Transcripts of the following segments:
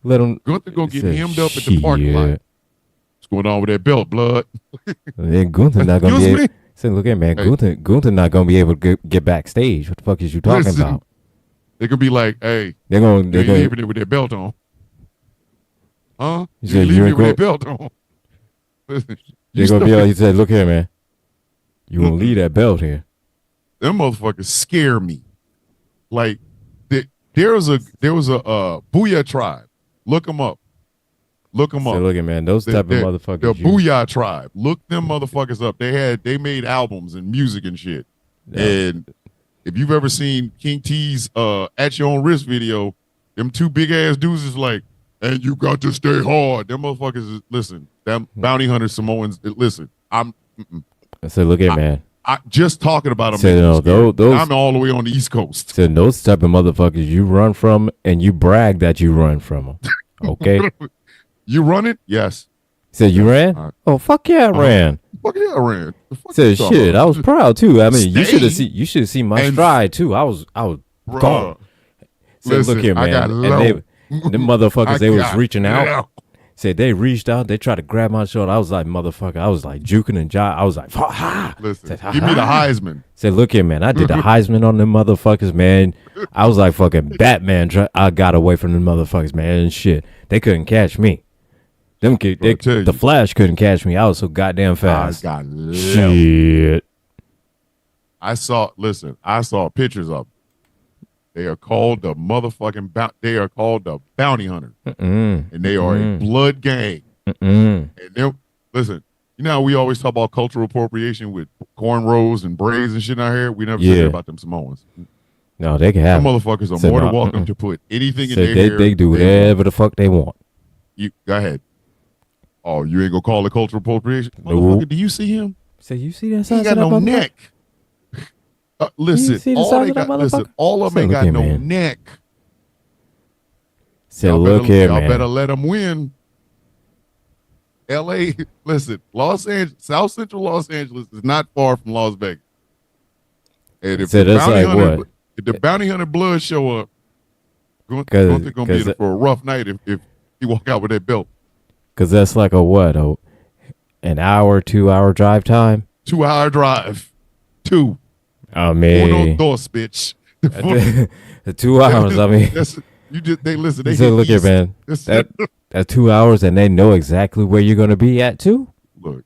Let him. Gunther gonna get hemmed up at the parking lot. What's going on with that belt, blood? Then Gunther not gonna be able. Say, look at man, Hey. Gunther not gonna be able to get backstage. What the fuck is you talking about? They could be like, hey, they're gonna leaving it with their belt on. Huh? You leaving it with their belt on. Listen, they're gonna be like, he said, look here, man. You won't leave that belt here. Them motherfuckers scare me. Like there was a Booyah tribe. Look them up. Look them up. Look at man, those type of motherfuckers. The Booyah tribe. Look them motherfuckers up. They made albums and music and shit. Yeah. And if you've ever seen King T's At Your Own Risk video, them two big ass dudes is like, and you got to stay hard. Them motherfuckers, listen, them bounty hunter Samoans, listen, I said, look at man. I just talking about them. Said, no, those, I'm all the way on the East Coast. Said those type of motherfuckers you run from and you brag that you run from them. Okay? You run it? Yes. Said you ran? Oh, fuck yeah, I ran. Fuck yeah, I ran. Said shit, I was proud too. I mean, you should have seen my stride too. I was gone. Said, look here, man. And them motherfuckers, they was reaching out. Said they reached out, they tried to grab my shoulder. I was like, motherfucker, I was like juking and jiving. I was like, ha. Listen, said, give me the Heisman. Said, look here, man. I did the Heisman on them motherfuckers, man. I was like fucking Batman. I got away from them motherfuckers, man. And shit, they couldn't catch me. The Flash couldn't catch me. I was so goddamn fast. I got shit. I saw pictures of them. They are called the motherfucking they are called the bounty hunters. And they are a blood gang. And listen, you know how we always talk about cultural appropriation with cornrows and braids and shit out here? We never say about them Samoans. No, they can have them. Motherfuckers are more than welcome to put anything in their hair. They do whatever the fuck they want. You go ahead. Oh, you ain't gonna call it cultural appropriation? Nope. Motherfucker, do you see him? Say, you see that? He got no neck. Listen, all of them ain't got no neck. Say, look here, man. Y'all better let them win. L.A., listen, Los Angeles, South Central Los Angeles is not far from Las Vegas. And if the bounty hunter blood show up, Gunther gonna be in for a rough night if he walk out with that belt. Because that's like an hour, 2 hour drive time? 2 hour drive. 2. I mean, dos, bitch. The 2 hours. I mean, they listen. They said, look here, man. That's 2 hours, and they know exactly where you're gonna be at too. Look,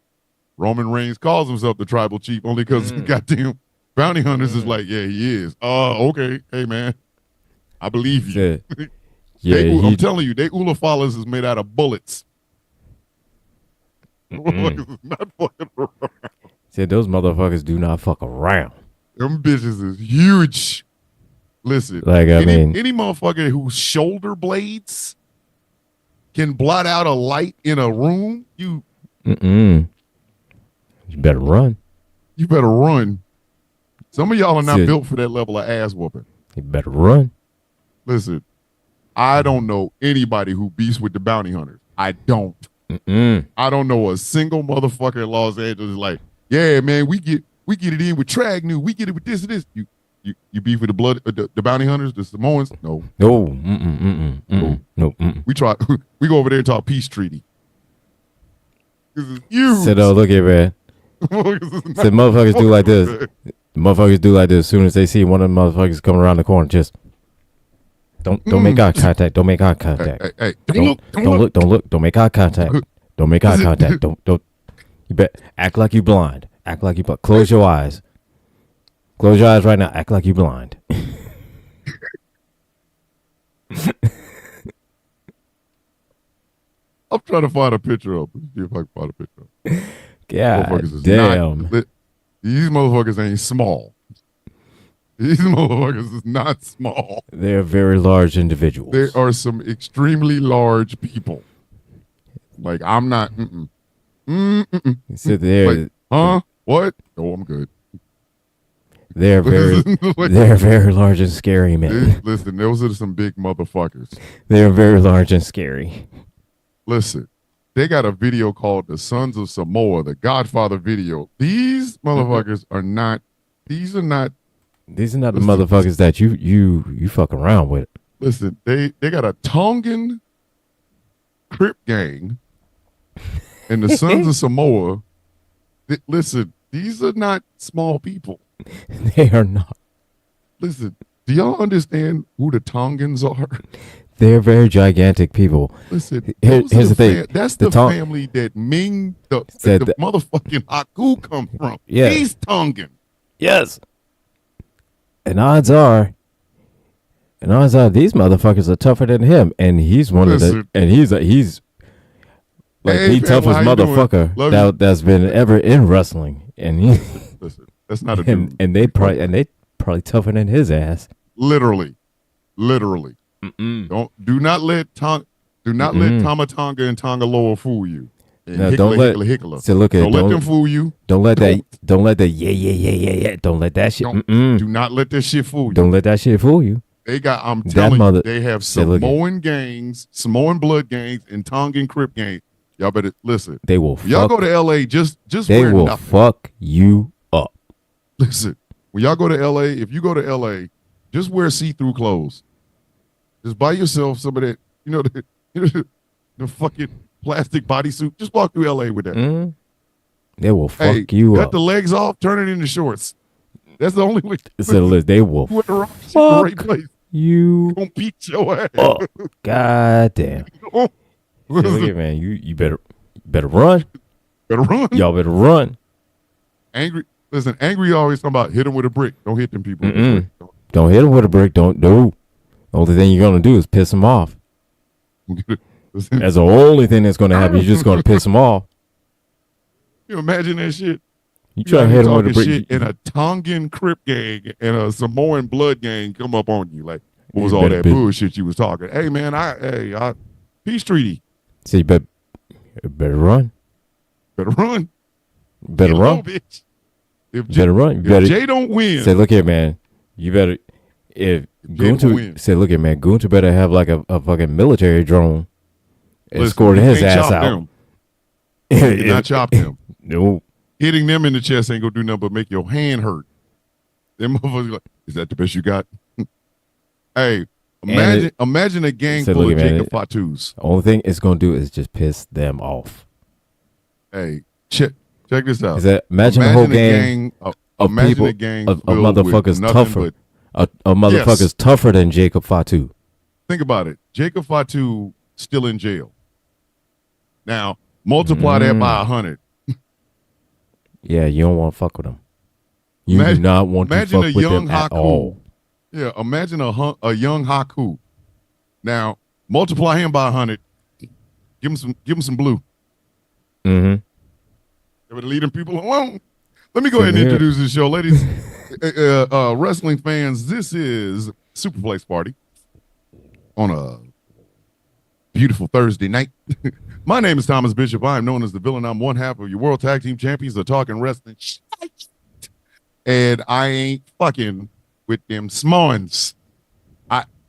Roman Reigns calls himself the tribal chief only because goddamn bounty hunters is like, yeah, he is. Okay, hey man, I believe you. I'm telling you, they Ulafalas is made out of bullets. Not fucking around. Said those motherfuckers do not fuck around. Them bitches is huge. Listen, any motherfucker whose shoulder blades can blot out a light in a room, you better run. You better run. Some of y'all are not built for that level of ass whooping. You better run. Listen, I don't know anybody who beats with the bounty hunters. I don't. I don't know a single motherfucker in Los Angeles like, yeah, man, we get it in with Trag New. We get it with this and this. You beef with the bounty hunters, the Samoans? No. We try. We go over there and talk peace treaty. This is huge. Said, oh, look here, man. Said motherfuckers do like this. Motherfuckers do like this. As soon as they see one of the motherfuckers coming around the corner, just don't make eye contact. Don't make eye contact. Hey, don't look. Don't make eye contact. Don't make eye contact. Don't. You bet. Act like you blind. Act like you blind. Close your eyes. Close your eyes right now. Act like you blind. I'm trying to find a picture of it. See if I can find a picture of it. God damn. These motherfuckers ain't small. These motherfuckers is not small. They're very large individuals. There are some extremely large people. Like, I'm not. Sit there. Like, huh? What? Oh, I'm good. They're very large and scary, man. Listen, those are some big motherfuckers. They're very large and scary. Listen, they got a video called The Sons of Samoa, the Godfather video. These motherfuckers are not. These are not the motherfuckers that you fuck around with. Listen, they got a Tongan Crip gang and the Sons of Samoa. Listen, these are not small people. They are not. Listen, do y'all understand who the Tongans are? They're very gigantic people. Listen, here's the thing. That's the family that Ming, the motherfucking Haku come from. Yeah. He's Tongan. Yes. And odds are these motherfuckers are tougher than him. And he's one of the, and he's like the toughest motherfucker that's been ever in wrestling. And he, listen, that's not a dude. And they probably tougher than his ass. Literally. Do not let Tama Tonga and Tongaloa fool you. No, don't let them fool you. Don't let yeah. Don't let that shit. Do not let that shit fool you. Don't let that shit fool you. They got. I'm telling you, they have Samoan gangs, Samoan blood gangs, and Tongan Crip gangs. Y'all better listen. They will. Y'all go to LA. Just they wear will nothing. Fuck you up. Listen, when y'all go to LA, if you go to LA, just wear see-through clothes. Just buy yourself some of that, the fucking plastic bodysuit. Just walk through LA with that. They will fuck you up. Cut the legs off, turn it into shorts. That's the only way. So they will fuck you. Gonna beat your ass. Oh, God damn. Look at man, you better run. Better run. Y'all better run. Angry always talking about hit them with a brick. Don't hit them people. Don't hit them with a brick. Don't do. The only thing you're gonna do is piss them off. That's the only thing that's gonna happen. You're just gonna piss them off. You imagine that shit? You try to hit them with a brick, and a Tongan Crip gang and a Samoan blood gang come up on you. Like, what was all that bullshit you was talking? Hey man, I peace treaty. See, better run. Better run. Better run. Bitch. If Jay don't win, say, look here, man. You better. If Gunther say, look here, man. Gunther better have like a fucking military drone escorting his ass out. Not chop them. No. Hitting them in the chest ain't gonna do nothing but make your hand hurt. Them motherfuckers like, is that the best you got? Hey, imagine a gang full of Jacob Fatu's. The only thing it's gonna do is just piss them off. Hey, check this out. Imagine a whole gang of people, of motherfuckers tougher. A motherfucker's tougher than Jacob Fatu. Think about it. Jacob Fatu still in jail. Now, multiply that by 100. Yeah, you don't want to fuck with him. You do not want to fuck with him at all. Yeah, imagine a young Haku. Now, multiply him by 100. Give him some blue. Everybody leading people alone. Let me go ahead and introduce this show, ladies. Wrestling fans, this is Superplex Party on a beautiful Thursday night. My name is Thomas Bishop. I am known as the villain. I'm one half of your World Tag Team Champions of Talking Wrestling. And I ain't fucking with them Smoins.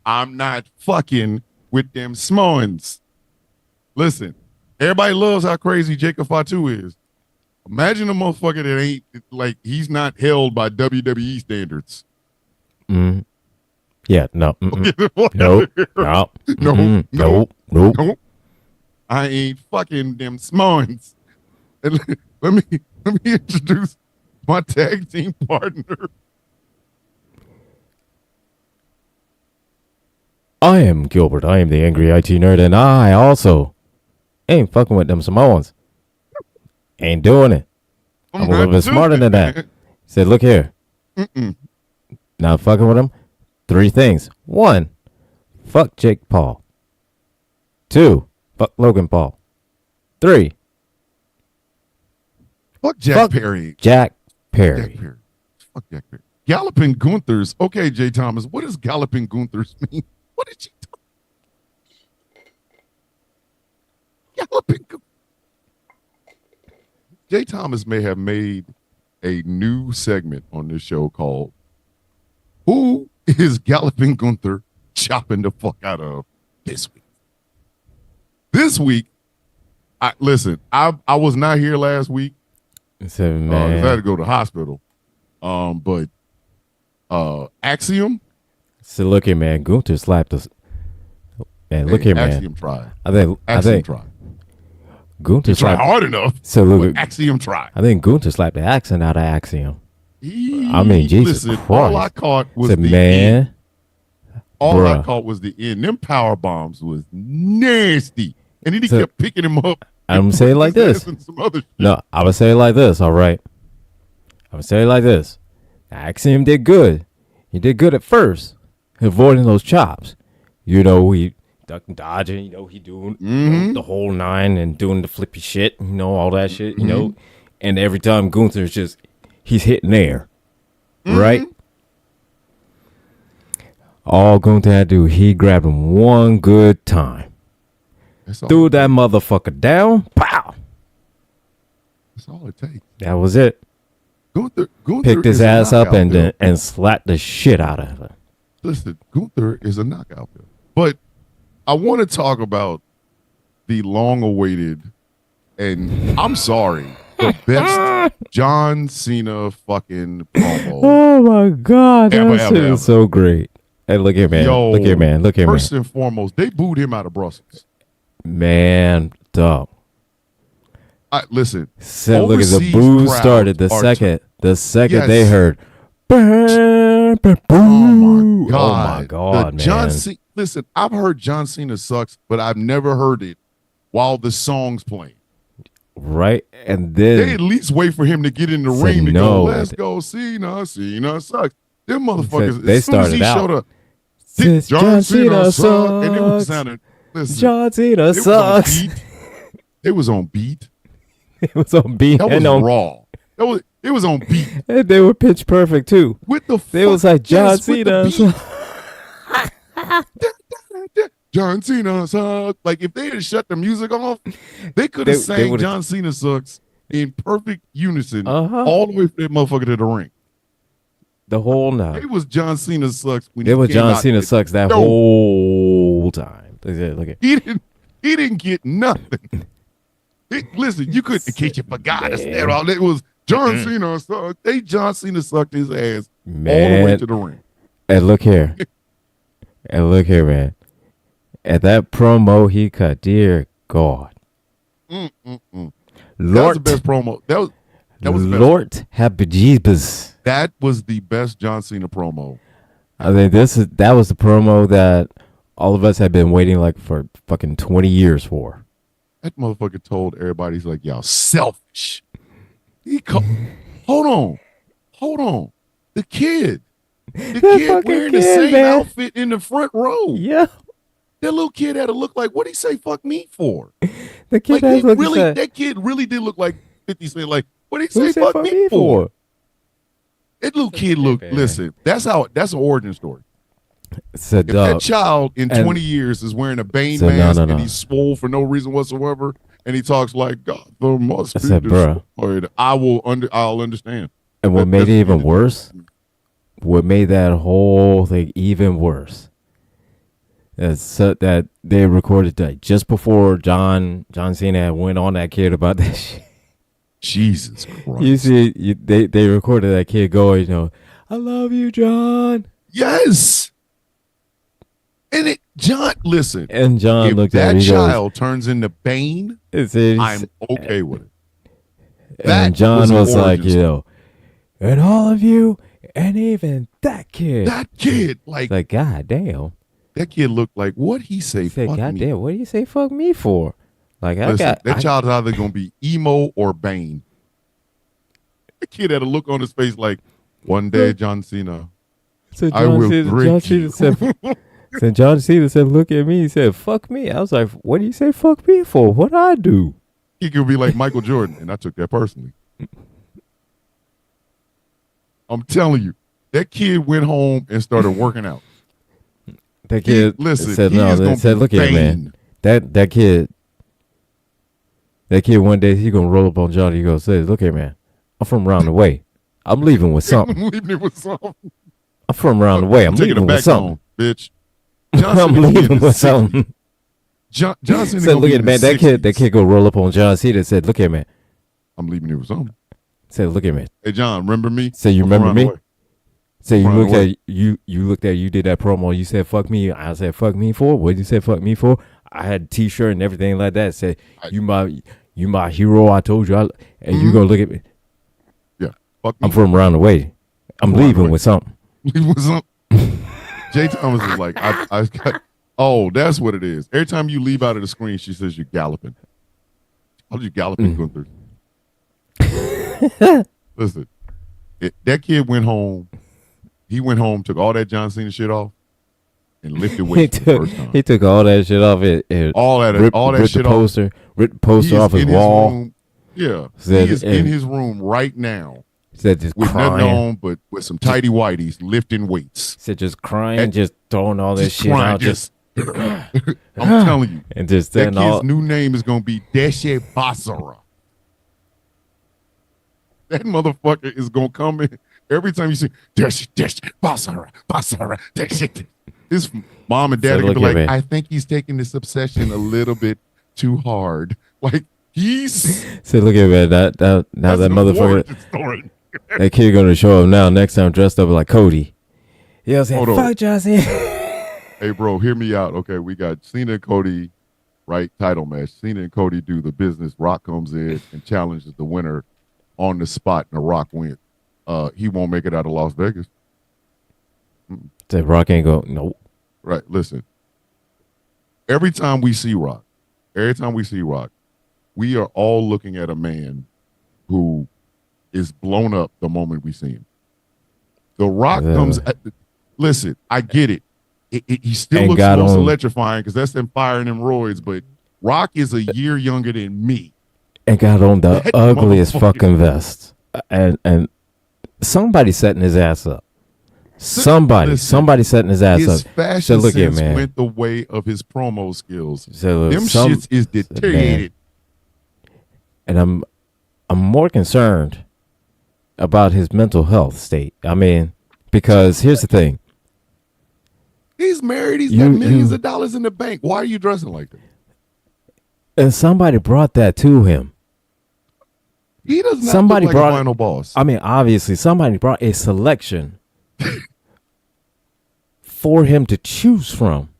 I'm not fucking with them Smoins. Listen, everybody loves how crazy Jacob Fatu is. Imagine a motherfucker that ain't like he's not held by WWE standards. Yeah, no. Nope. I ain't fucking them Smoins. And let me introduce my tag team partner. I am Gilbert. I am the angry IT nerd, and I also ain't fucking with them Samoans. Ain't doing it. I'm a little bit smarter than that. Said, look here. Not fucking with him. 3 things. 1, fuck Jake Paul. 2, fuck Logan Paul. 3, fuck Jack Perry. Jack Perry. Fuck Jack Perry. Galloping Gunthers. Okay, Jay Thomas, what does Galloping Gunthers mean? What did you talk? Galloping Gunthers. Jay Thomas may have made a new segment on this show called Who is Galloping Gunther chopping the fuck out of this week? This week, I was not here last week. I had to go to the hospital. But Axiom. So look here, man. Gunther slapped us. Man, look here, man. Axiom tried. I think tried. Gunther tried slapped hard enough. So look, Axiom tried. I think Gunther slapped the accent out of Axiom. I mean, Jesus Christ. All I caught was the end. All I caught was the end. Them power bombs was nasty. And then he kept picking him up. I'm going to say it like this. No, I would say it like this, all right? I would say it like this. Axiom did good. He did good at first, avoiding those chops. You know, he ducking, dodging, you know, he doing the whole nine and doing the flippy shit, you know, all that shit, you know. And every time Gunther's just, he's hitting there, right? All Gunther had to do, he grabbed him one good time. Threw that motherfucker down, pow! That's all it takes. That was it. Gunther picked his ass up and slapped the shit out of him. Listen, Gunther is a knockout there. But I want to talk about the long-awaited, and I'm sorry, the best John Cena fucking promo. Oh my God, that shit is so great. Hey, look here, man. Yo, look here, man. First and foremost, they booed him out of Brussels. Man, dog. Listen. So look at the boo started the second they heard. Oh my God, man. Listen, I've heard John Cena sucks, but I've never heard it while the song's playing. Right, and then they at least wait for him to get in the ring to go. Let's go, Cena. Cena sucks. Them motherfuckers. They started out. John Cena sucks, and it was sounding. Listen, John Cena sucks. It was on beat. It was on beat. That was raw. It was on beat. And they were pitch perfect too. With the they was like John Cena. John Cena sucks. Like if they had shut the music off, they could have sang John Cena sucks in perfect unison all the way from that motherfucker to the ring. The whole night. It was John Cena sucks when it was John Cena sucks that whole time. Look at he didn't get nothing. Listen, you could, in case you forgot, it was John Cena sucked. John Cena sucked his ass all the way to the ring. And look here. Man. At that promo he cut, dear God. Lord, that was the best promo. That was the best. Lord happy Jesus. That was the best John Cena promo. I think that was the promo that all of us have been waiting like for fucking 20 years for. That motherfucker told everybody, he's like, y'all selfish. Hold on. The kid wearing the same outfit in the front row. Yeah. That little kid had to look like, what'd he say fuck me for? The kid that kid really did look like 50 Cent. Like, what'd he say fuck me for? That little kid looked, listen, that's an origin story. If that child in 20 years is wearing a Bane mask and he's swole for no reason whatsoever, and he talks like Gotham must be destroyed, I'll understand. And what made it even worse? What made that whole thing even worse? That they recorded that just before John Cena went on that kid about that shit. Jesus Christ! You see, they recorded that kid going, I love you, John. Yes. And John, listen. And John looked at him. If that child turns into Bane, I'm okay with it. And John was like, and all of you, and even that kid. Like God damn. That kid looked like, what'd he say? Fuck God damn, what do you say fuck me for? Like, that child's either going to be emo or Bane. The kid had a look on his face like, one day, John Cena, I will break you. So John Cena said, look at me. He said, fuck me. I was like, what do you say fuck me for? What'd I do? He could be like Michael Jordan, and I took that personally. I'm telling you, that kid went home and started working out. That kid said, look at man. That kid one day, he going to roll up on Johnny. He goes, look here, man. I'm from around the way. I'm leaving with something. I'm from around the way. I'm leaving with something. Bitch. I'm leaving with something. Johnson said, look at man. That kid go roll up on John Cena and said, look here, man. I'm leaving here with something. Said, look at me. Hey, John, remember me? Say, you remember me? So you looked at you did that promo. You said fuck me. I said fuck me for what? You said fuck me for? I had a T-shirt and everything like that. Said you my hero. I told you. And you go look at me. Yeah, fuck me. I'm from around the way. I'm leaving with something. Leaving with something. Jay Thomas is like I got. Oh, that's what it is. Every time you leave out of the screen, she says you're galloping. How did you galloping, Gunther? Listen, that kid went home. He went home, took all that John Cena shit off, and lifted weights for the first time. He took all that shit off. All that shit off. Ripped the poster off his wall. Yeah, he is in his room right now. Said just with crying. nothing on, but with some tighty whities lifting weights. Said just crying, just throwing all that shit crying, out. Just I'm telling you, and just that kid's new name is gonna be Deshe Basara. That motherfucker is gonna come in every time you say Deshe Basara, Deshe. His mom and dad are gonna be like, I think he's taking this obsession a little bit too hard. Like he's. Say, look at that. Now that motherfucker. That kid gonna show up now next time dressed up like Cody. He'll say, fuck Johnson. Hey, bro, hear me out. Okay, we got Cena and Cody, right? Title match. Cena and Cody do the business. Rock comes in and challenges the winner on the spot, and the Rock wins. He won't make it out of Las Vegas. Say Rock ain't go. Nope. Right. Listen. Every time we see Rock, we are all looking at a man who is blown up the moment we see him. The Rock comes. Listen, I get it. He still looks most electrifying because that's them firing them roids. But Rock is a year younger than me. And got on the ugliest fucking vest. And somebody setting his ass up. Somebody setting his ass up. His fashion sense went the way of his promo skills. So them shits is deteriorated. Man. And I'm more concerned about his mental health state. I mean, because here's the thing. He's married. He's got millions of dollars in the bank. Why are you dressing like that? And somebody brought that to him. He does not look like a final boss. I mean, obviously, somebody brought a selection for him to choose from.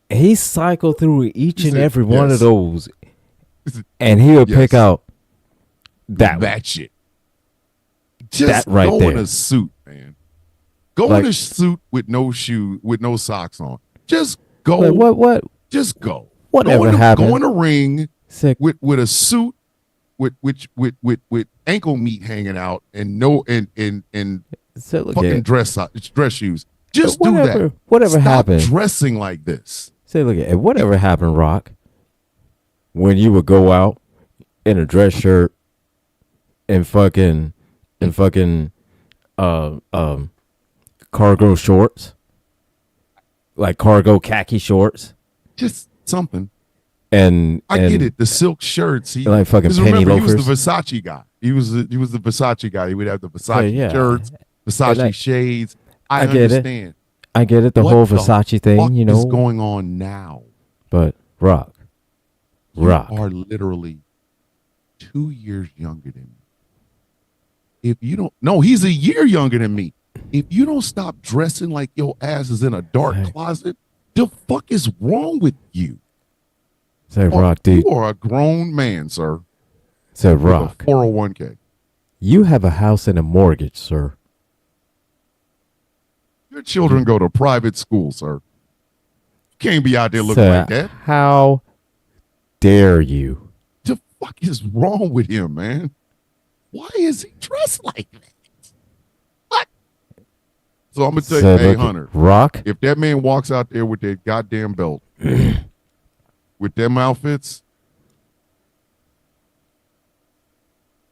He cycled through each and every one of those, and he'll pick out that shit. Just that right go there. In a suit, man. Go in a suit with no shoes, with no socks on. Just go. What? Just go. Whatever happened. Go in a ring with a suit with ankle meat hanging out and fucking dress shoes. Just do that. Whatever happened. Dressing like this. Say, look at whatever happened, Rock. When you would go out in a dress shirt and fucking cargo shorts, like cargo khaki shorts, just something. And I get it. The silk shirts. He like fucking penny loafers. He was the Versace guy. He was the Versace guy. He would have the Versace shirts, Versace shades. I understand. I get it. The whole Versace thing, you know, is going on now. But Rock, you are literally 2 years younger than me. If you don't, no, he's a year younger than me. If you don't stop dressing like your ass is in a dark closet, the fuck is wrong with you? Say, Rock, dude. You are a grown man, sir. Say, Rock. 401k. You have a house and a mortgage, sir. Your children go to private school, sir. You can't be out there looking like that. How dare you? The fuck is wrong with him, man? Why is he dressed like that? What? So I'm going to tell you, hey, Hunter. Rock? If that man walks out there with that goddamn belt, with them outfits,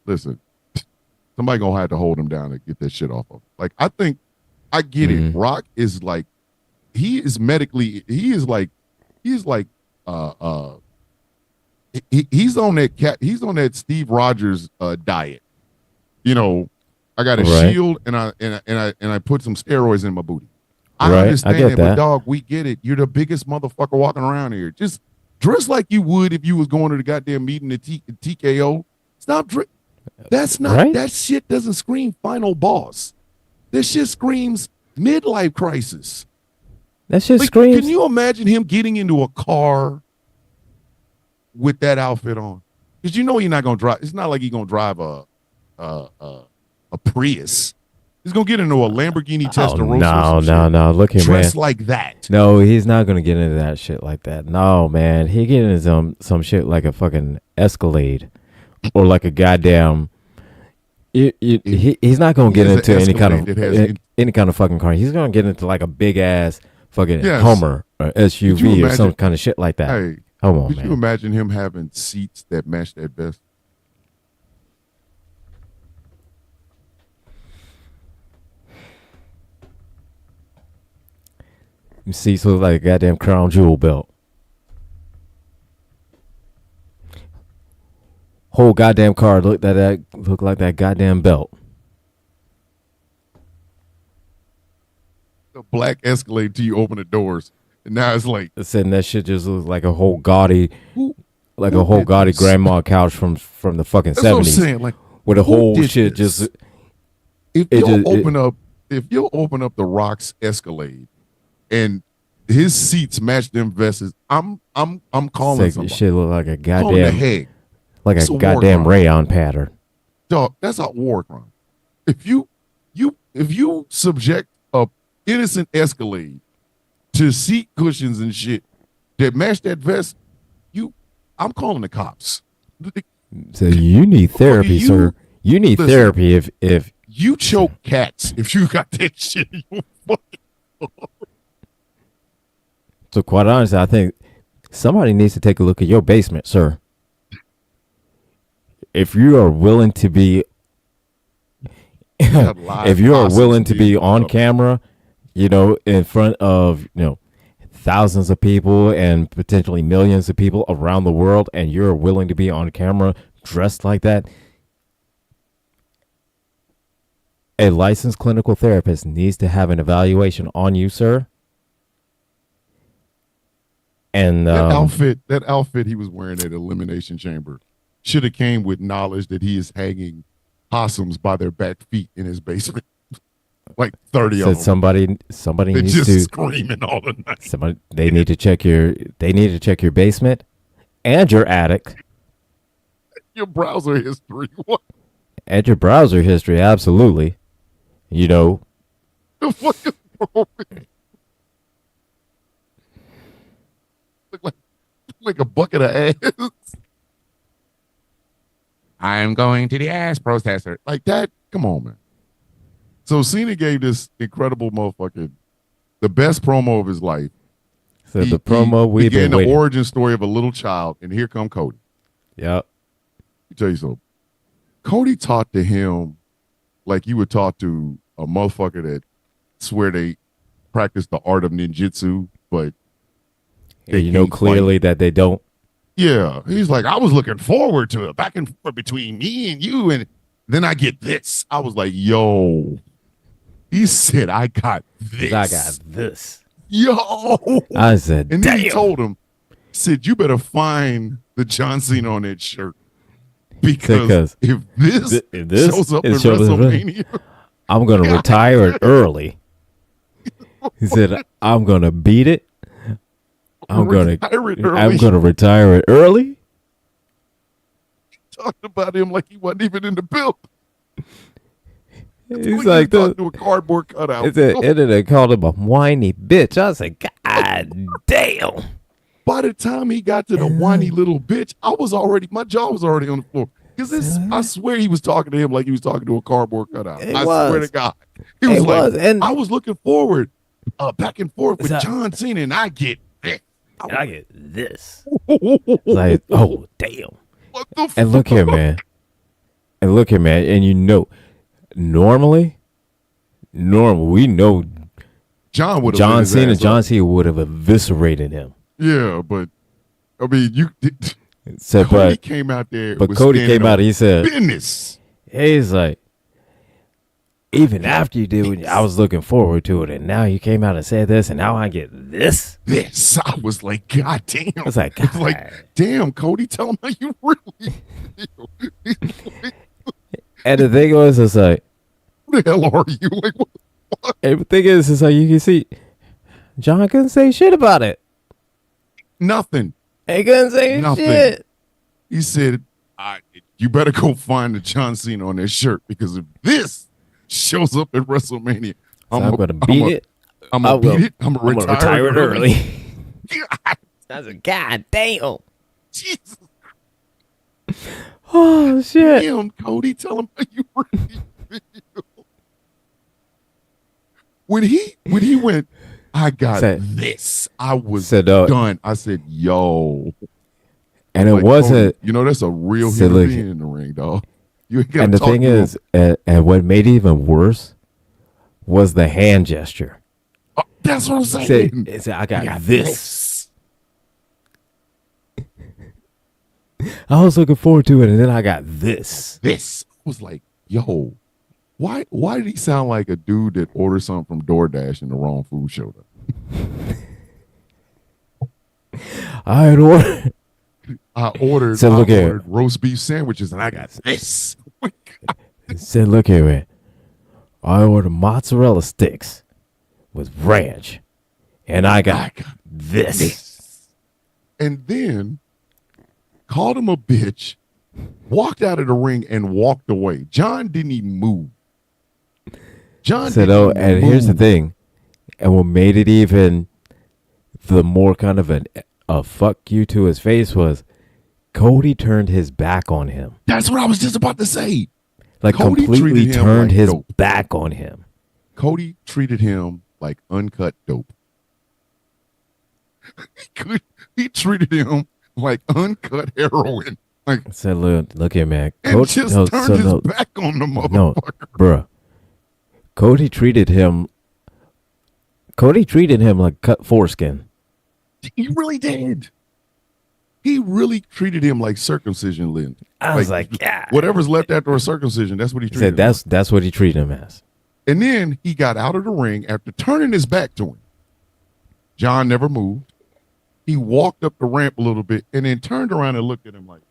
listen, somebody going to have to hold him down to get that shit off of him. Like, I get it. Rock is like, he's on that Steve Rogers diet. You know, I got a shield and I put some steroids in my booty. I understand that, but dog, we get it. You're the biggest motherfucker walking around here. Just dress like you would if you was going to the goddamn meeting at TKO. Stop That's not right? that shit doesn't scream final boss. This shit screams midlife crisis. That shit Like, screams. can you imagine him getting into a car with that outfit on? Because you know he's not gonna drive. It's not like he's gonna drive a Prius. He's gonna get into a Lamborghini Testarossa. No. Look here, man. Dressed like that. No, he's not gonna get into that shit like that. No, man. He get into some shit like a fucking Escalade, or like a goddamn. He's not gonna get into any kind of fucking car. He's gonna get into like a big ass fucking Hummer or SUV or some kind of shit like that. Hey, come on, man. Could you imagine him having seats that match that vest? Seats look like a goddamn crown jewel belt. Whole goddamn car look like that goddamn belt. The black Escalade till you open the doors, and now it's like Saying that shit just looks like a whole gaudy, grandma couch from the fucking 70s. That's what I'm saying. Like, where the whole shit this? just. If you'll open up the Rock's Escalade, and his seats match them vests, I'm calling somebody. Shit look like a Calling the goddamn head. like It's a a war goddamn crime. rayon pattern. Dog, that's a war crime. If you subject a innocent Escalade to seat cushions and shit that match that vest, I'm calling the cops. So you need therapy, sir. You need therapy if you choke cats. If you got that shit, you fucking. So quite honestly, I think somebody needs to take a look at your basement, sir. If you are willing to be, if you are willing to be on camera, in front of thousands of people and potentially millions of people around the world, and you're willing to be on camera dressed like that, a licensed clinical therapist needs to have an evaluation on you, sir. And that outfit he was wearing at Elimination Chamber should have came with knowledge that he is hanging possums by their back feet in his basement. Like 30 of them. Somebody They're needs just to screaming all the night. They need to check your basement and your attic. Your browser history. What? And your browser history, absolutely. The fuck is wrong with you? Look like a bucket of ass. I'm going to the ass processor. Like that. Come on, man. So Cena gave this incredible motherfucker the best promo of his life. So the promo we've been waiting. The origin story of a little child, and here come Cody. Yep. Let me tell you something. Cody talked to him like you would talk to a motherfucker that swear they practice the art of ninjutsu, but clearly that they don't. Yeah, he's like, I was looking forward to it, back and forth between me and you, and then I get this. I was like, yo. He said, I got this. Yo. I said, and damn. then he told him, said, you better find the John Cena on that shirt. Because if this shows up in WrestleMania, I'm going to retire it early. He said, I'm going to beat it. I'm going to retire it early. He talked about him like he wasn't even in the build. He's like to a cardboard cutout. And they called him a whiny bitch. I was like, God damn. By the time he got to the whiny little bitch, my jaw was already on the floor. Because I swear he was talking to him like he was talking to a cardboard cutout. I swear to God. He was like, I was looking forward back and forth with John Cena, and I get this. I get this. Like, oh, damn. What the fuck? And look here, man. And normally, we know John Cena would have eviscerated him. Yeah, but I mean, Cody came out there. But Cody came out and he said, business. He's like, even after you did what I was looking forward to it, and now you came out and said this, and now I get this. I was like, God damn. I was like, damn, Cody, tell him how you really feel. And the thing was, it's like, who the hell are you? Like, what the fuck? and the thing is, it's like you can see, John couldn't say shit about it. Nothing. He couldn't say shit. He said, you better go find the John Cena on that shirt, because if this shows up at WrestleMania, I'm going to beat it. I'm going to beat it. I'm going to retire it early. That's a goddamn. Jesus. Oh, shit. Damn, Cody, tell him how you really feel. When he went, I got this. I was done. I said, yo. And it wasn't. That's a real human being in the ring, dog. You ain't and the thing is, and what made it even worse was the hand gesture. Oh, that's what I'm saying. I got this. I was looking forward to it, and then I got this. This. I was like, yo, why did he sound like a dude that ordered something from DoorDash and the wrong food showed up? I had ordered. I ordered roast beef sandwiches, and I got this. Said, look here, man. I ordered mozzarella sticks with ranch, and I got this. And then called him a bitch, walked out of the ring, and walked away. John didn't even move. John said, and here's the thing. And what made it even the more kind of a fuck you to his face was Cody turned his back on him. That's what I was just about to say. Like Cody completely turned his back on him. Cody treated him like uncut dope. He treated him like uncut heroin. Like, said, look here, man. Coach just turned his back on the motherfucker. No, bruh. Cody treated him like cut foreskin. He really did. He really treated him like circumcision, Lynn. I was like, yeah. Whatever's left after a circumcision, that's what he treated him. That's what he treated him as. And then he got out of the ring after turning his back to him. John never moved. He walked up the ramp a little bit and then turned around and looked at him like,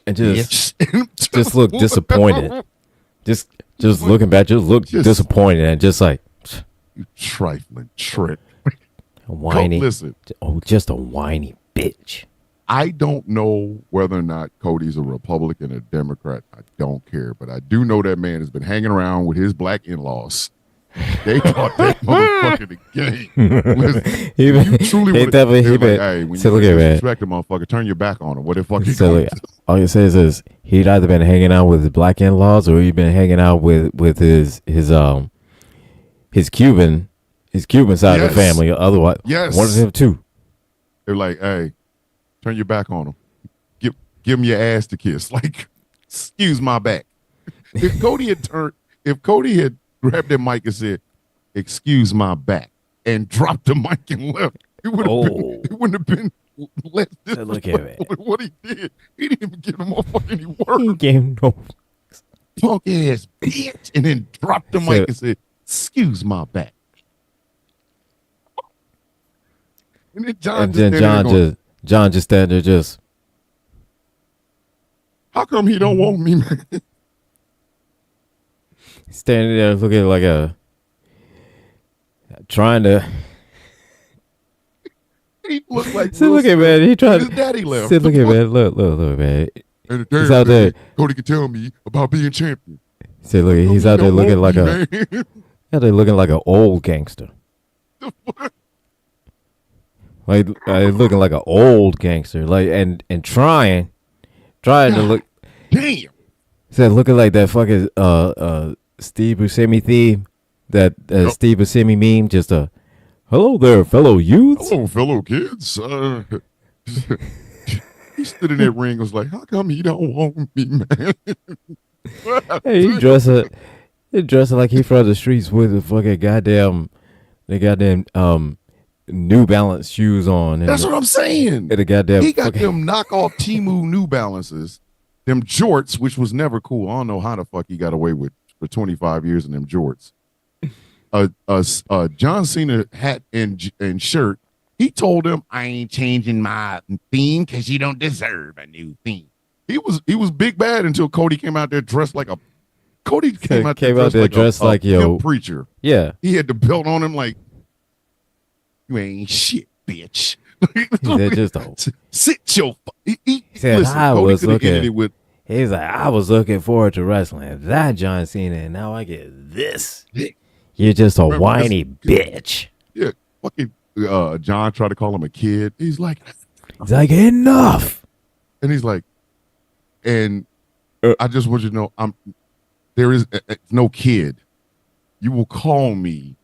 and just looked disappointed. Just looking back, just looked disappointed and just like, you trifling trick. Whiny. Listen. Oh, just a whiny bitch. I don't know whether or not Cody's a Republican or Democrat. I don't care. But I do know that man has been hanging around with his black in-laws. They thought that motherfucker the game. Listen, you truly would have hey, when you disrespect a motherfucker, turn your back on him. What the fuck you going to all you say is he'd either been hanging out with his black in-laws or he'd been hanging out with his Cuban side of the family. Otherwise, one of them too. They're like, hey, turn your back on him. Give him your ass to kiss. Like, excuse my back. If Cody had grabbed that mic and said, excuse my back, and dropped the mic and left, it wouldn't have been less disrespectful than what he did. He didn't even give him any words. He gave him no punk ass bitch, and then dropped the mic and said, excuse my back. And then John just stand there just. How come he don't want me, man? Standing there looking like trying to. He looked like. See, look at man. He tried. His daddy left. See, look at man. Look, man. And he's out there. Cody can tell me about being champion. See, look, he's out there looking like an old gangster. Like looking like an old gangster, like and trying to look. Damn. Said looking like that fucking Steve Buscemi theme, that Steve Buscemi meme. Just hello there, fellow youths. Hello, fellow kids. He stood in that ring and was like, how come he don't want me, man? Hey, he dressed like he from the streets with the fucking goddamn New Balance shoes on. That's what I'm saying. He got them knockoff Temu New Balances, them jorts, which was never cool. I don't know how the fuck he got away with for 25 years in them jorts. John Cena hat and shirt. He told him, I ain't changing my theme because you don't deserve a new theme. he was big bad until Cody came out there dressed like a came out there dressed like yo preacher. Yeah, he had the belt on him like you ain't shit, bitch. He just sit your. He said listen, I Cody was looking. It with, he's like I was looking forward to wrestling that John Cena, and now I get this. You're just a whiny bitch. Yeah, fucking John tried to call him a kid. He's like enough. And he's like, and I just want you to know, there is no kid. You will call me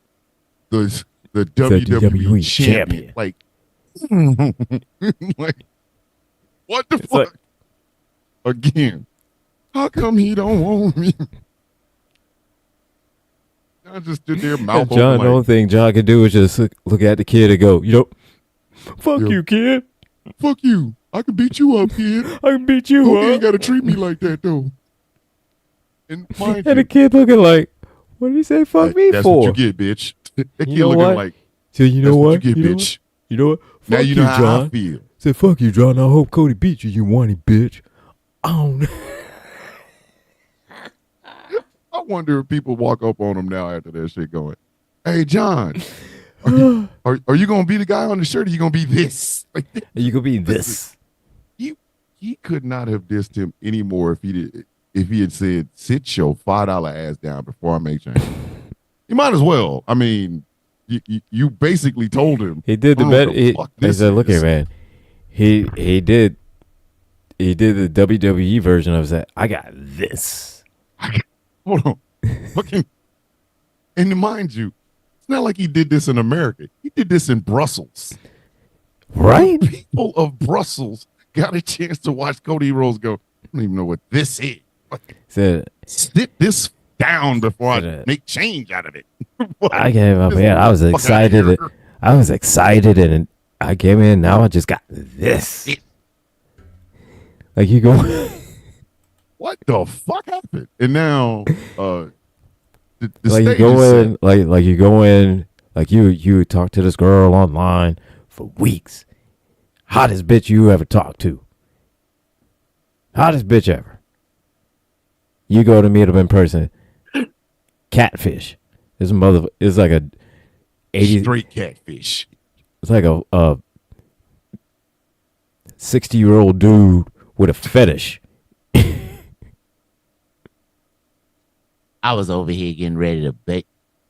the WWE champion. Like, like, what the fuck? Again, how come he don't want me? I just stood there, mouth open. John, the only thing John can do is just look at the kid and go, fuck you, kid. Fuck you. I can beat you up, kid. I can beat you up. You ain't got to treat me like that, though. And the kid looking like, what did he say fuck me that's for? That's what you get, bitch. The kid you know looking what? like, so you know what? You get, bitch. You know what? Fuck now you know how John. I feel. Say, fuck you, John. I hope Cody beats you, you whiny bitch. I wonder if people walk up on him now after that shit going, hey, John, are you going to be the guy on the shirt or are you going to be this? Like, you going to be this. He could not have dissed him anymore if he had said, sit your $5 ass down before I make change. You might as well. I mean, you basically told him. He did the bet. He said, look here, man. He did the WWE version of that. I got this. Hold on. Fucking, and mind you, it's not like he did this in America. He did this in Brussels. Right? The people of Brussels got a chance to watch Cody Rhodes go, I don't even know what this is. Sit this down before I make change out of it. I gave up, man. I was excited. And I came in. Now I just got this. Like you go. What the fuck happened? And now, the like you go in, like you go in, like you talk to this girl online for weeks. Hottest bitch you ever talked to. Hottest bitch ever. You go to meet them in person. Catfish. This mother is like a 80 straight catfish. It's like a 60-year-old dude with a fetish. I was over here getting ready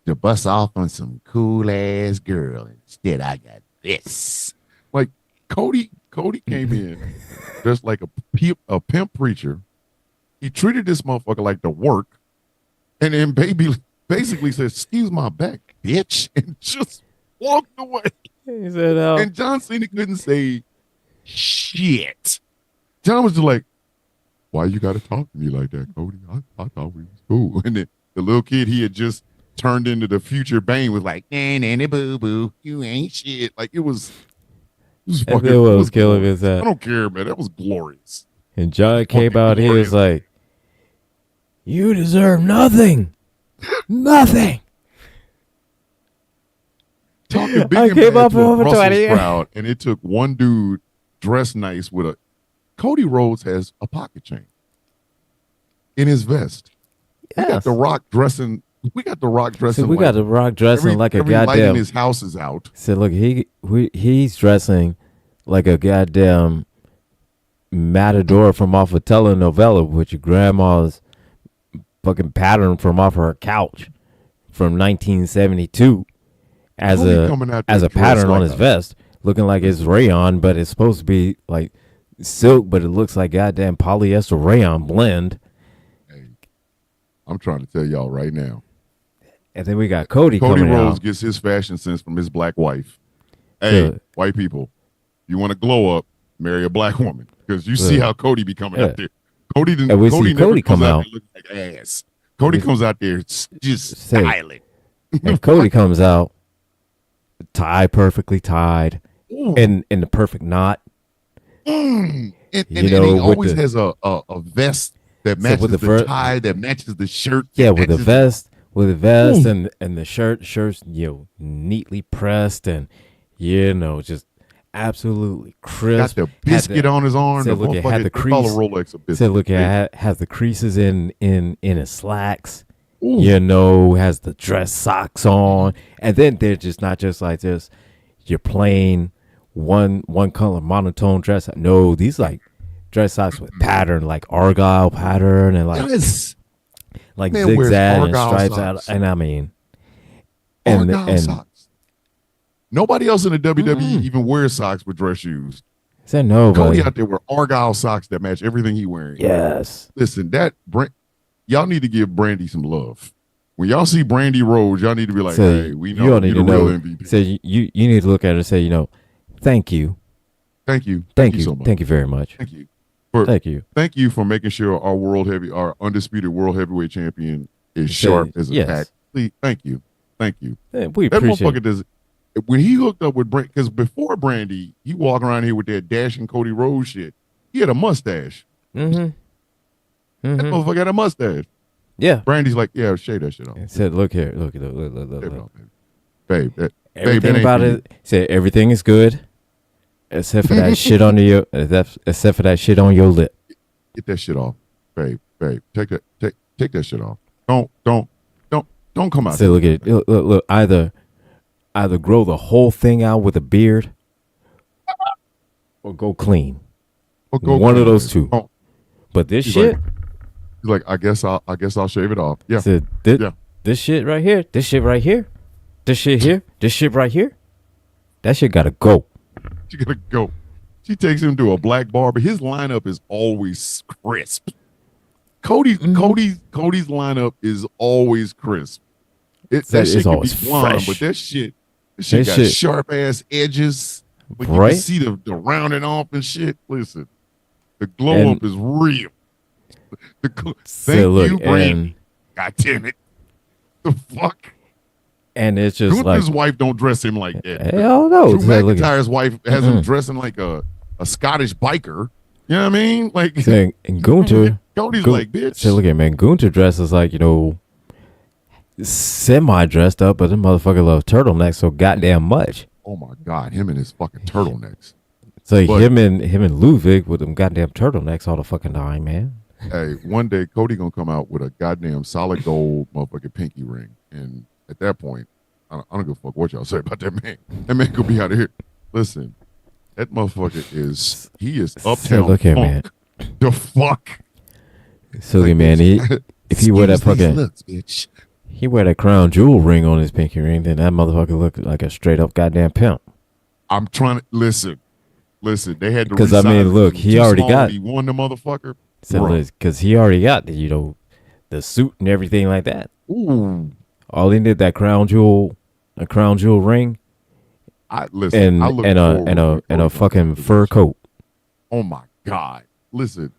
to bust off on some cool ass girl. Instead, I got this. Like Cody came in just like a pimp preacher. He treated this motherfucker like the work, and then basically said, "Excuse my back, bitch," and just walked away. He said, and John Cena couldn't say shit. John was just like, why you got to talk to me like that, Cody? I thought we was cool. And then the little kid he had just turned into the future Bane was like, nanny boo boo, you ain't shit. Like it was fucking. What was killing is that I don't care, man. That was glorious. And John came out here was like, you deserve nothing. Nothing. Talking big I and came bad up to a over Brussels 20. crowd, and it took one dude dressed nice with a Cody Rhodes has a pocket chain in his vest. Yes. We got the Rock dressing. We got the Rock dressing. We got the Rock dressing like a goddamn. Light in his house is out. So look, he's dressing like a goddamn matador from off a telenovela with your grandma's fucking pattern from off her couch from 1972 as a pattern on his vest, looking like it's rayon, but it's supposed to be like silk, but it looks like goddamn polyester rayon blend. Hey, I'm trying to tell y'all right now. And then we got Cody coming Rhodes out. gets his fashion sense from his black wife. Hey, white people, you want to glow up, marry a black woman, because you see how Cody be coming out there. Cody didn't. Cody come out looking like ass. Cody comes out there just styling. And Cody comes out perfectly tied, in the perfect knot. And he always has a vest that matches the tie, that matches the shirt. Yeah, with the vest, and the shirt's neatly pressed, and just absolutely crisp. Got the biscuit on his arm. Said, look, it had the crease. Call a Rolex a biscuit. Said, look, it has the creases in his slacks. Ooh. You know, has the dress socks on, and then they're just not just like this. You're plain one color monotone dress. No, these like dress socks with pattern, like argyle pattern, and like like zigzag and stripes out. And I mean, and socks. Nobody else in the WWE even wears socks with dress shoes. Said nobody. Cody out there with argyle socks that match everything he wearing. Yes. Listen, y'all need to give Brandy some love. When y'all see Brandy Rhodes, y'all need to be like, hey, we know you're the real MVP. So you need to look at her and say, you know, thank you. Thank you. Thank you so much. Thank you very much. Thank you. Thank you for making sure our undisputed world heavyweight champion is sharp as a tack. Please, thank you. Yeah, we that appreciate motherfucker does. When he hooked up with Brandy, because before Brandy, he walked around here with that dashing Cody Rhodes shit. He had a mustache. That motherfucker had a mustache. Yeah. Brandy's like, yeah, shave that shit off. Said, look here, look. Babe, everything about it. Said everything is good, except for that shit on your, except for that shit on your lip. Get that shit off, babe. Take that shit off. Don't come out. Said, look at it. Look. Either grow the whole thing out with a beard, or go clean. One of those two. Oh. But this shit. He's like, I guess I'll shave it off. Yeah. Said, this shit right here, this shit right here, this shit here, this shit right here, that shit gotta go. She gotta go. She takes him to a black barber. His lineup is always crisp. Cody's lineup is always crisp. That shit can be blonde, but that shit got sharp ass edges. Like you can see the rounding off and shit. Listen, the glow up is real. Thank you, Brandy. God damn it. The fuck? And it's just Gunther's wife don't dress him like that. Hell no. Drew McIntyre's wife has him dressing like a Scottish biker. You know what I mean? Like, and Gunther. Cody's like, bitch. Say, look at man. Gunther dresses like, you know, semi dressed up, but the motherfucker loves turtlenecks so goddamn much. Oh my God, him and his fucking turtlenecks. So him and Ludwig with them goddamn turtlenecks all the fucking time, man. Hey, one day Cody gonna come out with a goddamn solid gold motherfucking pinky ring, and at that point, I don't give a fuck what y'all say about that man. That man could be out of here. Listen, that motherfucker is uptown look here, funk. Man. The fuck. So like, man, if he wear that fucking bitch. He wear that crown jewel ring on his pinky ring, then that motherfucker look like a straight up goddamn pimp. I'm trying to listen. They had to because I mean, look, he already got. He won the motherfucker. Because he already got the suit and everything like that. Ooh. All he did that crown jewel ring. And a fucking fur coat. Oh my God! Listen,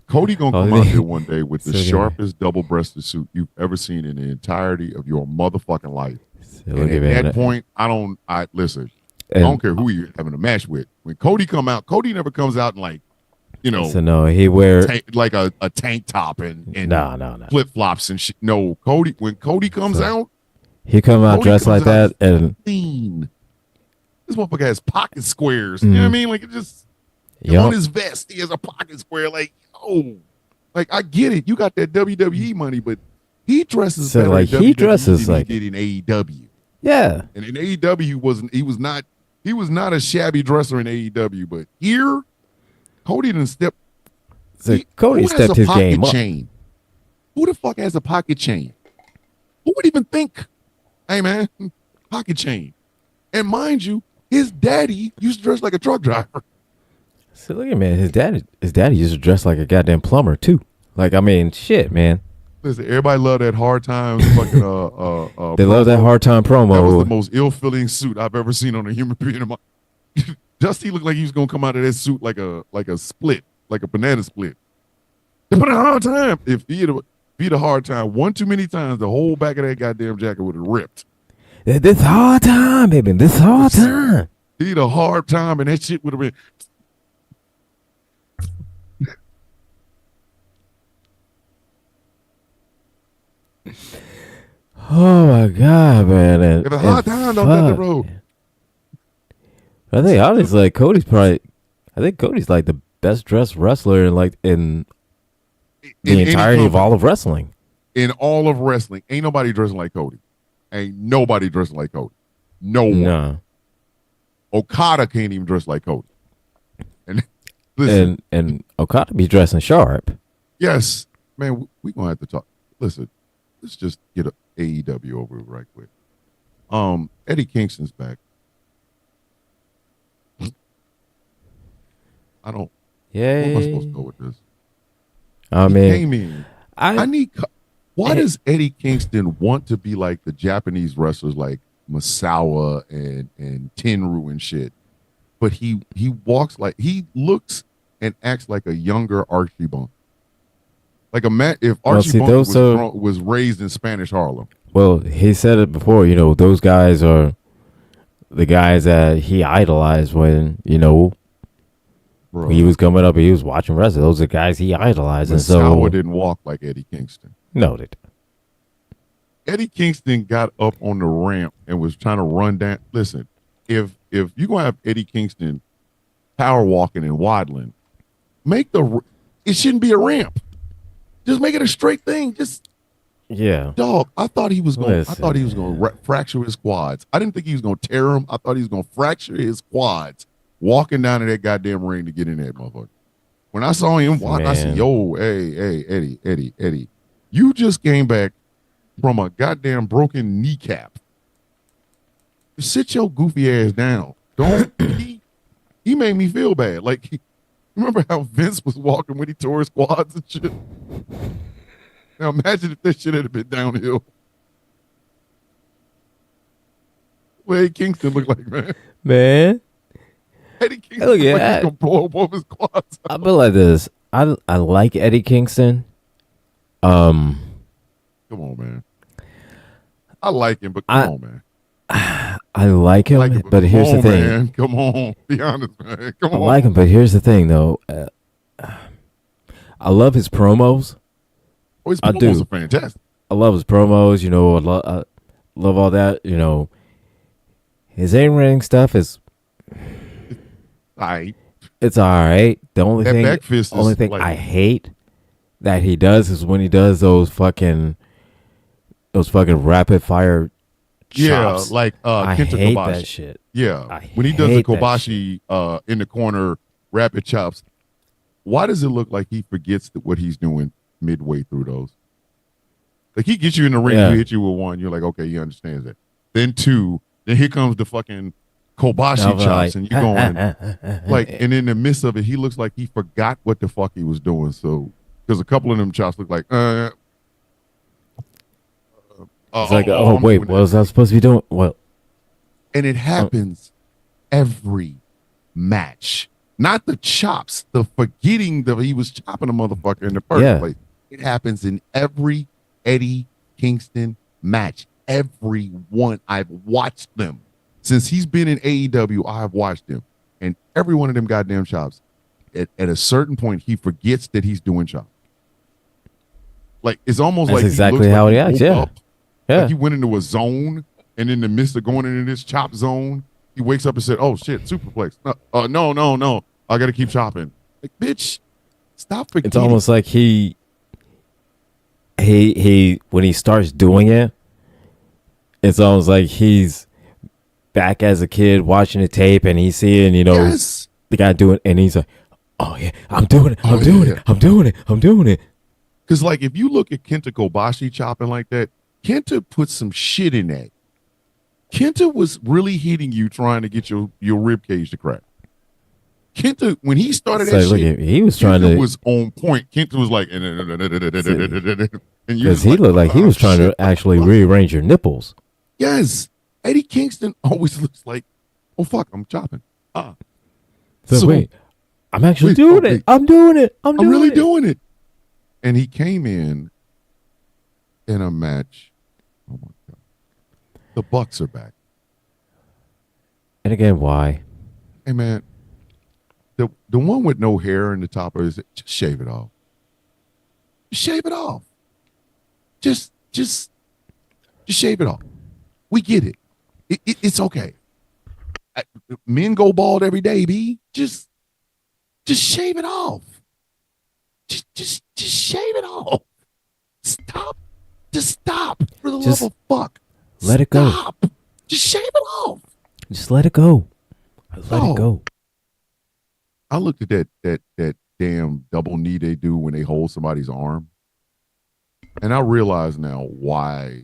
Cody gonna come out there one day with the sharpest double-breasted suit you've ever seen in the entirety of your motherfucking life. And at that point, listen. I don't care who you're having a match with. When Cody come out, Cody never comes out in like, you know. So no, he wear like a tank top and no flip flops and shit. No, when Cody comes out, he come out dressed like that and clean. This motherfucker has pocket squares. You know what I mean? Like it just on his vest, he has a pocket square. Like like I get it. You got that WWE money, but he dresses better like in he WWE dresses than like he did in AEW. Yeah, and in AEW he was not a shabby dresser in AEW, but here Cody didn't step. Cody stepped his game up. Chain? Who the fuck has a pocket chain? Who would even think? Hey man, pocket chain. And mind you, his daddy used to dress like a truck driver. So look at man, his daddy used to dress like a goddamn plumber too. Like I mean, shit, man. Listen, everybody love that Hard Times fucking they love that Hard Time promo. That was the most ill-fitting suit I've ever seen on a human being. Dusty looked like he was gonna come out of that suit like a split, like a banana split. They put a Hard Time. If he had a Hard Time one too many times, the whole back of that goddamn jacket would have ripped. This Hard Time, baby. This Hard Time. He had a Hard Time, and that shit would have been. Oh my God, man! If a Hard Time don't got the road. I think honestly, like Cody's probably. I think Cody's like the best dressed wrestler in the entirety of all of wrestling. In all of wrestling, ain't nobody dressing like Cody. Ain't nobody dressing like Cody. No one. No. Okada can't even dress like Cody. And listen, and Okada be dressing sharp. Yes, man, we gonna have to talk. Listen, let's just get a AEW over right quick. Eddie Kingston's back. I don't. Yeah. Where am I supposed to go with this? I he mean, came in. I need. Why does Eddie Kingston want to be like the Japanese wrestlers like Masawa and Tenru and shit? But he walks like he looks and acts like a younger Archie Bunker. Like if Archie Bunker was raised in Spanish Harlem. Well, he said it before. You know, those guys are the guys that he idolized when Bro. He was coming up. He was watching wrestling. Those are the guys he idolized. And so didn't walk like Eddie Kingston. No, they didn't. Eddie Kingston got up on the ramp and was trying to run down. Listen, if you're gonna have Eddie Kingston power walking and waddling, it shouldn't be a ramp. Just make it a straight thing. Dog. I thought he was going. I thought he was going to fracture his quads. I didn't think he was going to tear them. I thought he was going to fracture his quads walking down to that goddamn ring to get in that motherfucker. When I saw him walk, I said, "Yo, hey, Eddie, you just came back from a goddamn broken kneecap. Sit your goofy ass down. Don't." He made me feel bad. Like, remember how Vince was walking when he tore his quads and shit? Now imagine if that shit had been downhill. What Eddie Kingston looked like, man. Eddie Kingston looked like he's gonna blow up all his quads. I feel like this. I like Eddie Kingston. Come on, man. I like him, but come on, man. I like him, but here's the thing. Man. Come on, be honest, man. Come on. I like him, but here's the thing, though. I love his promos. Oh, his promos are fantastic. I love his promos. I love all that. His in-ring stuff is. It's all right. The only thing I hate that he does is when he does those fucking rapid fire chops. Yeah, like I Kenta hate Kobashi. that shit. Yeah, when he does the Kobashi in the corner rapid chops, why does it look like he forgets what he's doing midway through those? Like he gets you in the ring, he hit you with one, you're like, okay, he understands that. Then two, then here comes the fucking Kobashi chops, and you're going like, and in the midst of it, he looks like he forgot what the fuck he was doing. So, because a couple of them chops look like, it's like, wait, what was I supposed to be doing? Well, and it happens every match. Not the chops, the forgetting that he was chopping a motherfucker in the first place. It happens in every Eddie Kingston match. Every one. I've watched them. Since he's been in AEW, I've watched him. And every one of them goddamn chops, at a certain point, he forgets that he's doing chops. Like, it's almost That's like exactly how he acts, Like he went into a zone, and in the midst of going into this chop zone, he wakes up and said, "Oh, shit, superplex. No. I got to keep chopping." Like, bitch, stop forgetting. It's almost like he when he starts doing it, it's almost like he's back as a kid watching the tape and he's seeing, the guy doing, and he's like, "Oh yeah, I'm doing it. I'm doing it." Because like if you look at Kenta Kobashi chopping like that, Kenta put some shit in that. Kenta was really hitting you trying to get your rib cage to crack. Kenta, when he started that shit, he was trying Kenta to was on point. Kenta was like, because he looked like he was trying to actually rearrange your nipples. Yes, Eddie Kingston always looks like, oh fuck, I'm chopping. So wait, I'm actually doing it. I'm doing it. I'm really doing it. And he came in a match. Oh my god, the Bucks are back. And again, why? Hey man, the one with no hair in the top of his, just shave it off. Just shave it off. Just shave it off. We get it. It's okay. Men go bald every day, B. Just shave it off. Just shave it off. Stop. Just stop. For the love of fuck. Let it go. Stop. Just shave it off. Just let it go. Let it go. I looked at that damn double knee they do when they hold somebody's arm. And I realize now why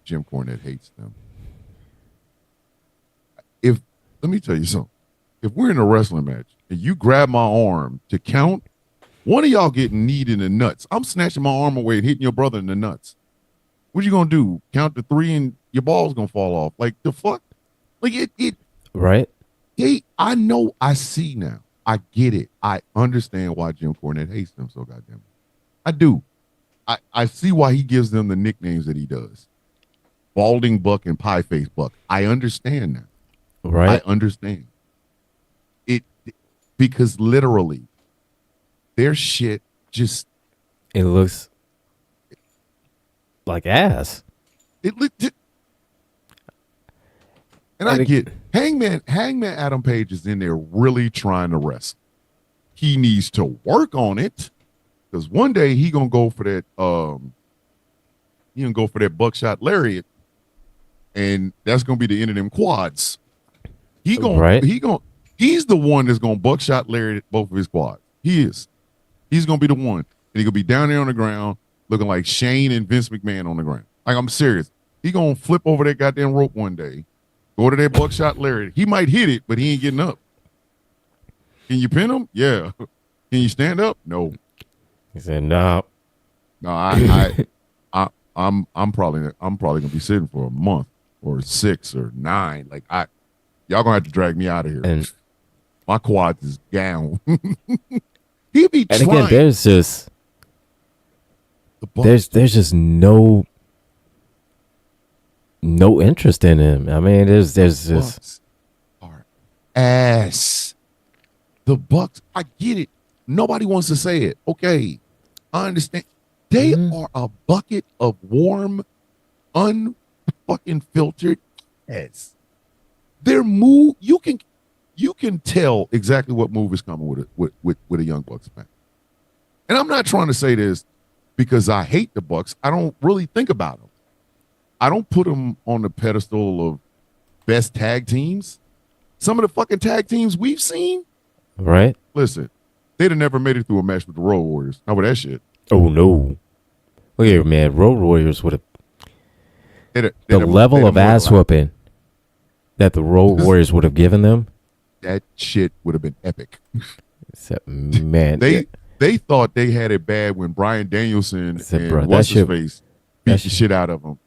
Jim Cornette hates them. Let me tell you something. If we're in a wrestling match and you grab my arm to count, one of y'all getting kneed in the nuts. I'm snatching my arm away and hitting your brother in the nuts. What you gonna do? Count to 3 and your ball's gonna fall off. Like the fuck? Like it right? Hey, I know, I see now. I get it. I understand why Jim Cornette hates them so goddamn much. I do. I see why he gives them the nicknames that he does. Balding Buck and Pie Face Buck. I understand now. Right. I understand. It because literally their shit just it looks like ass. It looked and I get Hangman Adam Page is in there really trying to wrestle. He needs to work on it. Because one day he gonna go for that buckshot lariat, and that's gonna be the end of them quads. He's the one that's gonna buckshot lariat both of his quads. He is. He's gonna be the one. And he's gonna be down there on the ground looking like Shane and Vince McMahon on the ground. Like, I'm serious. He gonna flip over that goddamn rope one day, go to that buckshot lariat. He might hit it, but he ain't getting up. Can you pin him? Yeah. Can you stand up? No. He said, "No, I'm probably gonna be sitting for a month or 6 or 9. Like y'all gonna have to drag me out of here. And my quads is down." He be and trying. Again, there's just no interest in him. I mean, there's just are ass. The Bucks, I get it. Nobody wants to say it. Okay, I understand. They are a bucket of warm, unfucking filtered ass. Their move, you can tell exactly what move is coming with a Young Bucks fan. And I'm not trying to say this because I hate the Bucks. I don't really think about them. I don't put them on the pedestal of best tag teams. Some of the fucking tag teams we've seen, right? Listen, they'd have never made it through a match with the Road Warriors. How about that shit? Oh no! Look here, man. Road Warriors would have the level of ass whooping that the Road Warriors would have given them. That shit would have been epic. Man, they thought they had it bad when Bryan Danielson and what's-his-face beat the shit out of them.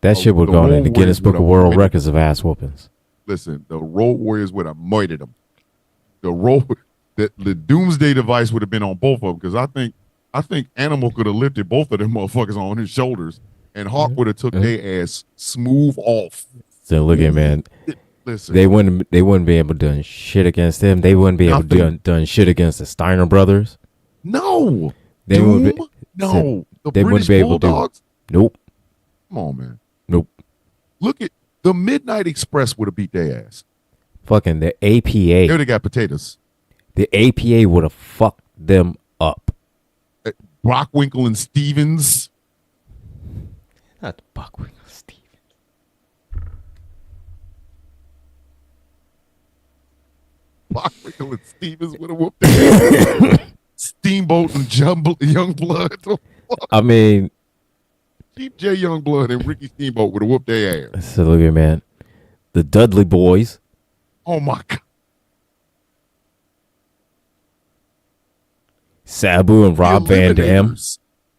That shit would have gone in the Guinness Book of World Records of ass whoopings. Listen, the Road Warriors would have murdered them. The Doomsday device would have been on both of them, because I think Animal could have lifted both of them motherfuckers on his shoulders, and Hawk would have took their ass smooth off. So look at, man. Listen, they wouldn't be able to do shit against them. They wouldn't be able to do shit against the Steiner brothers. No, they wouldn't be. No, they wouldn't be able to. Nope. Come on, man. Nope. Look at the Midnight Express would have beat their ass. Fucking the APA. They would have got potatoes. The APA would have fucked them up. Brockwinkle and Stevens. Not Brockwinkle and Stevens. Brockwinkle and Stevens would have whooped their ass. Steamboat and Youngblood. I mean, Cheap J Youngblood and Ricky Steamboat would have whooped their ass. So look at, man. The Dudley Boys. Oh my God. Sabu and Rob Van Dam.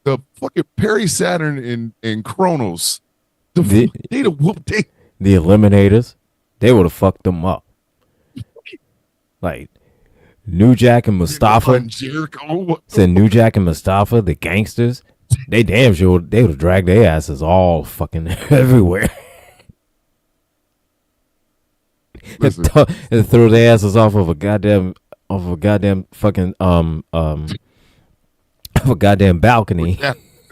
The fucking Perry Saturn and Kronos. They'd have whooped they. The Eliminators. They would have fucked them up. Like New Jack and Mustafa. Jericho. Said New Jack and Mustafa, the gangsters. They damn sure they would have dragged their asses all fucking everywhere. And throw their asses off of a goddamn fucking of a goddamn balcony.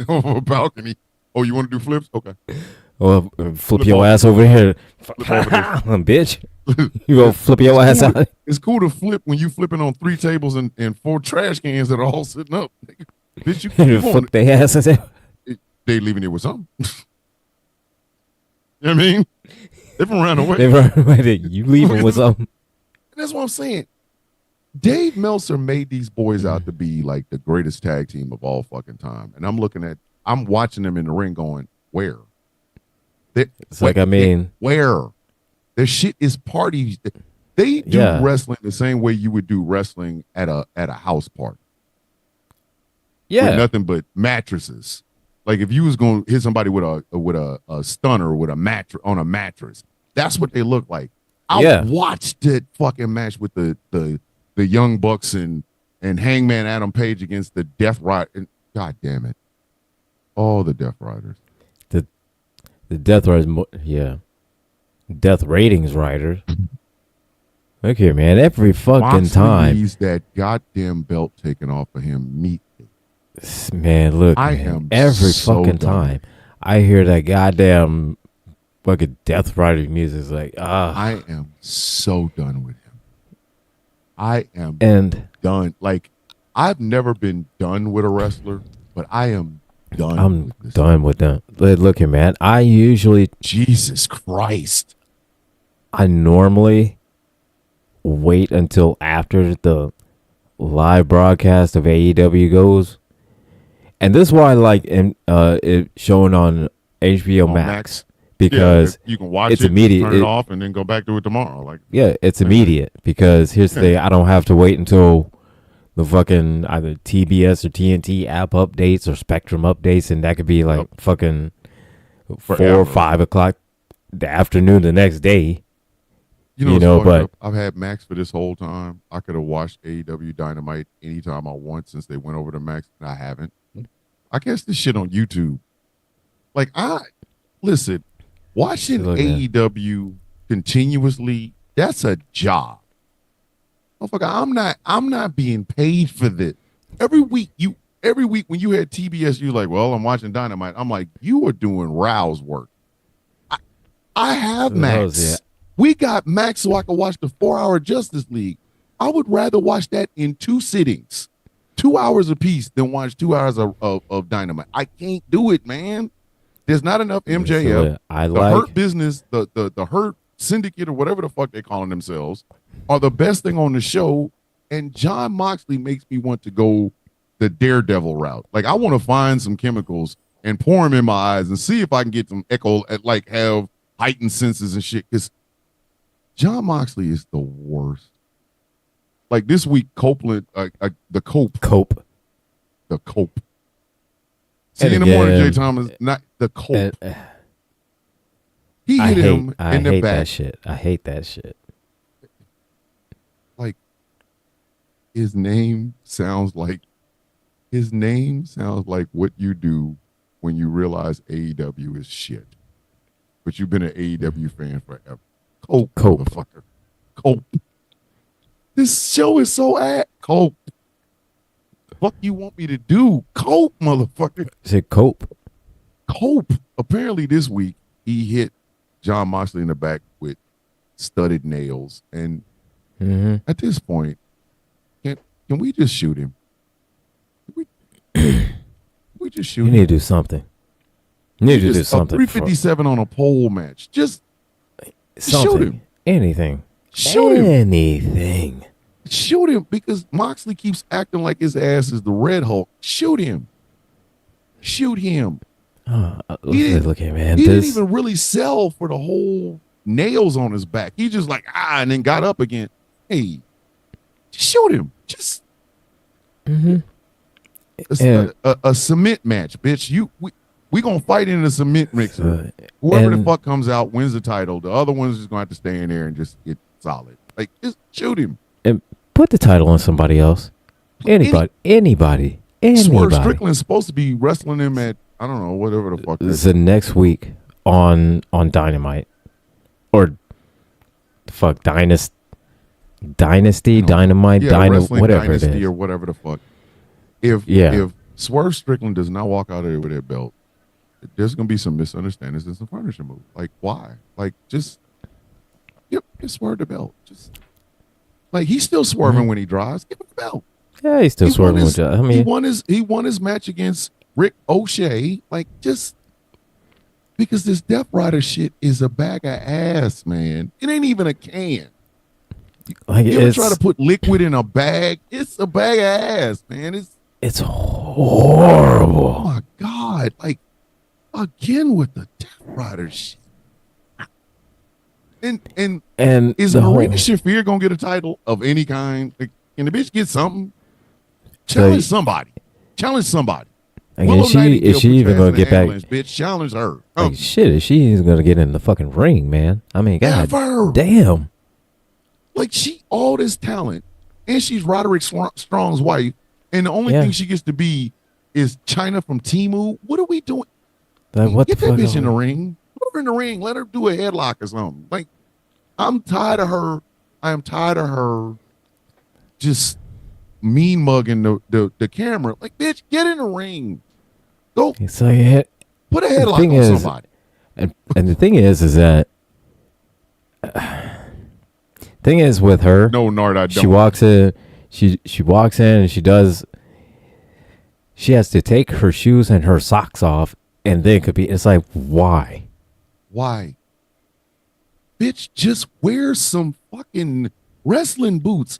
Over a balcony. Oh, you want to do flips? Okay. Or flip your ass over here. Bitch. You gonna flip your ass out. It's cool to flip when you flipping on 3 tables and 4 trash cans that are all sitting up. Bitch, you flip their asses out. They leaving it with something. You know what I mean? They from around the way. They run away. You leaving with something. That's what I'm saying. Dave Meltzer made these boys out to be like the greatest tag team of all fucking time. And I'm watching them in the ring going, where? Where? Their shit is parties. They do wrestling the same way you would do wrestling at a house party. Yeah. With nothing but mattresses. Like if you was going to hit somebody with a stunner with a mattress, that's what they look like. I watched that fucking match with the Young Bucks and Hangman Adam Page against the Death Rider. God damn it. All the Death Riders. The Death Riders, Death Ratings Riders. Look here, man. Every fucking time. Needs that goddamn belt taken off of him immediately. Man, look, every fucking time I hear that goddamn fucking Death Rider music, is like, I am so done with him. I am done. Like, I've never been done with a wrestler, but I am done. I'm done with them. Look here, man. Jesus Christ. I normally wait until after the live broadcast of AEW goes. And this is why I like it showing on HBO Max. Because you can watch it's immediate. Turn it off and then go back to it tomorrow. It's immediate. Because here's the thing, I don't have to wait until the fucking either TBS or TNT app updates or Spectrum updates, and that could be like fucking 4 or 5 o'clock the afternoon the next day. You know, but I've had Max for this whole time. I could have watched AEW Dynamite anytime I want since they went over to Max, and I haven't. I guess this shit on YouTube. Like, listen, watching AEW continuously, that's a job. Motherfucker, I'm not being paid for this. Every week when you had TBS, you're like, well, I'm watching Dynamite. I'm like, you are doing Rouse work. I have Max. We got Max so I can watch the 4-hour Justice League. I would rather watch that in 2 sittings, 2 hours apiece, than watch 2 hours of Dynamite. I can't do it, man. There's not enough MJF. The Hurt Business, the Hurt Syndicate, or whatever the fuck they're calling themselves, are the best thing on the show. And John Moxley makes me want to go the Daredevil route. Like, I want to find some chemicals and pour them in my eyes and see if I can get some echo, like have heightened senses and shit. Because John Moxley is the worst. Like this week, Copeland, the Cope. See, in the morning, Jay Thomas, not the Cope. He hit him in the back. I hate that shit. Like, his name sounds like what you do when you realize AEW is shit. But you've been an AEW fan forever. Cope, motherfucker. Cope. This show is so Cope. Fuck you want me to do? Cope, motherfucker. Is it Cope? Cope. Apparently this week he hit John Moxley in the back with studded nails. And at this point, can we just shoot him? We just shoot him. You need to do something. You need to do something. 357 on a pole match. Just shoot him. Anything. Shoot him. Anything. Shoot him, because Moxley keeps acting like his ass is the Red Hulk. Shoot him. Shoot him. Look here, man. He didn't even really sell for the whole nails on his back. He just like, and then got up again. Hey, shoot him. Just a cement match, bitch. We gonna fight in a cement mixer. Whoever the fuck comes out wins the title. The other one's just gonna have to stay in there and just get solid. Like, just shoot him. And put the title on somebody else. Anybody. Swerve Strickland's supposed to be wrestling him at, I don't know, whatever the fuck. The next week on Dynamite. Or fuck, Dynasty, Dynamite, whatever Dynasty it is. Or whatever the fuck. If Swerve Strickland does not walk out of there with that belt, there's gonna be some misunderstandings and some furniture move. Like why? Like just swerve the belt. Just like he's still swerving when he drives. Give him the belt. Yeah, he's still swerving with that. I mean, he won his match against Rick O'Shea. Like just because this Death Rider shit is a bag of ass, man. It ain't even a can. Like you ever try to put liquid in a bag? It's a bag of ass, man. It's horrible. Oh my God! Like again with the Death Rider shit. And is Marina Shafir gonna get a title of any kind? Like, can the bitch get something? Challenge somebody. Challenge somebody. Like, is she even gonna get back? Bitch, challenge her. Like, shit, is she even gonna get in the fucking ring, man? I mean, God damn. Like she all this talent, and she's Roderick Strong's wife, and the only thing she gets to be is China from Temu. What are we doing? Like, get that bitch in the ring. Put her in the ring. Let her do a headlock or something. Like, I'm tired of her. I am tired of her just mean mugging the camera. Like, bitch, get in the ring. Go. So put a headlock on somebody. And the thing is that thing is with her. No, Nard, I don't. She walks in. She walks in and she does. She has to take her shoes and her socks off, and then could be. It's like, why? Why? Bitch, just wear some fucking wrestling boots.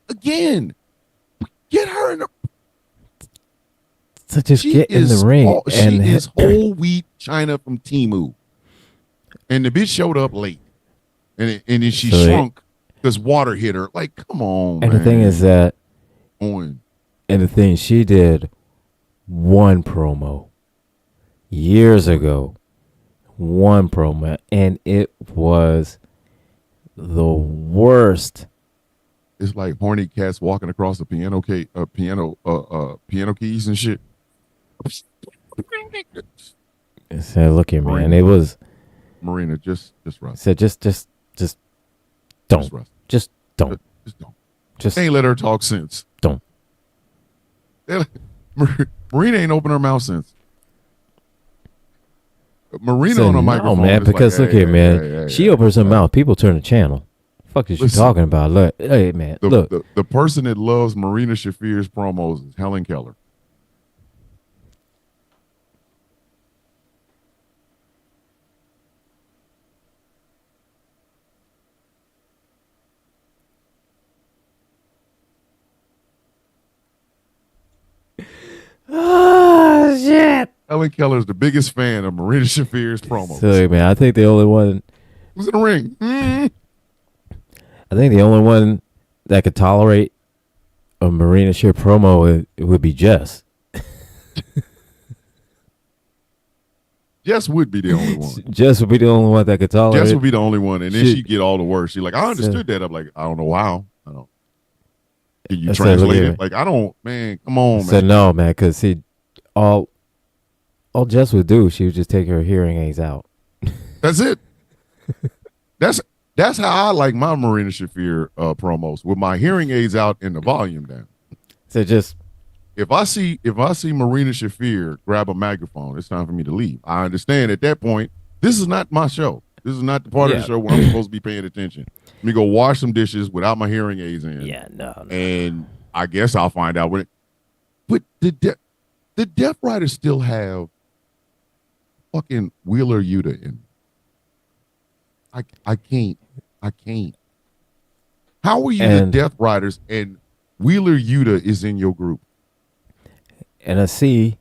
Again, get her in the... So just get in the ring. She is whole wheat China from Temu. And the bitch showed up late. And then she shrunk because water hit her. Like, come on, man. And the thing is that... And the thing, she did one promo years ago. One promo, and it was the worst. It's like horny cats walking across the piano keys and shit. Said, look here, man. Marina, it was Marina. Just rest. Said, just don't. Just don't. Just don't. Just ain't let her talk since. Don't. Marina ain't opened her mouth since. Marina on a microphone. No, man, because like, look here, man. She opens her mouth. People turn the channel. Fuck is she talking about? Look, hey, man. Look. The person that loves Marina Shafir's promos is Helen Keller. Oh, shit. Helen Keller is the biggest fan of Marina Shafir's promos. So, man, I think the only one who's in the ring. I think the only one that could tolerate a Marina Shafir promo would be Jess. Jess would be the only one. Jess would be the only one that could tolerate. Jess would be the only one, and then she'd get all the words. She's like, I understood that. I'm like, I don't know how. I don't. Can you translate it? Like, I don't, man. Come on, man. Said no, man, because all Jess would do, she would just take her hearing aids out. That's it. That's how I like my Marina Shafir promos, with my hearing aids out and the volume down. So just if I see Marina Shafir grab a microphone, it's time for me to leave. I understand at that point, this is not my show. This is not the part of the show where I'm supposed to be paying attention. Let me go wash some dishes without my hearing aids in. Yeah, no. And I guess I'll find out when it. But the Death Riders still have fucking Wheeler Yuta in. I can't. How are you the Death Riders and Wheeler Yuta is in your group? And I see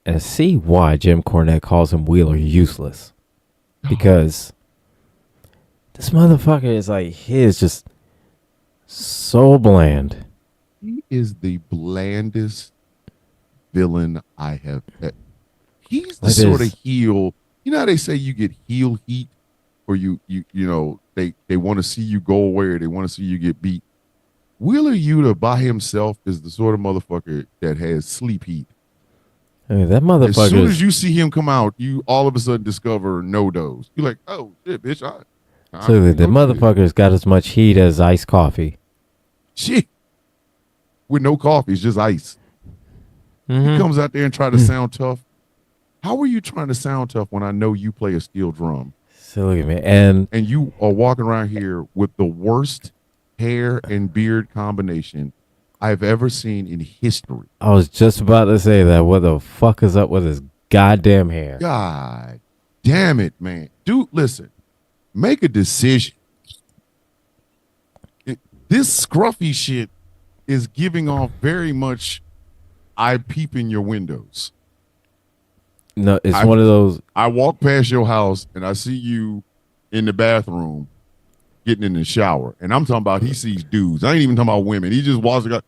why Jim Cornette calls him Wheeler useless. Because this motherfucker is like, he is just so bland. He is the blandest villain I have met. He's the sort of heel. You know how they say you get heel heat, or you know, they want to see you go away, or they want to see you get beat. Wheeler Yuta by himself is the sort of motherfucker that has sleep heat. I mean, that motherfucker. As soon as you see him come out, you all of a sudden discover no dose. You're like, oh shit, bitch! So the motherfucker's got as much heat as iced coffee. Shit. With no coffee, it's just ice. He comes out there and try to sound tough. How are you trying to sound tough when I know you play a steel drum? So look at me, and you are walking around here with the worst hair and beard combination I've ever seen in history. I was just about to say that. What the fuck is up with his goddamn hair? God damn it, man. Dude, listen. Make a decision. This scruffy shit is giving off very much I peep in your windows. No, it's one of those. I walk past your house and I see you in the bathroom getting in the shower. And I'm talking about he sees dudes. I ain't even talking about women. He just walks and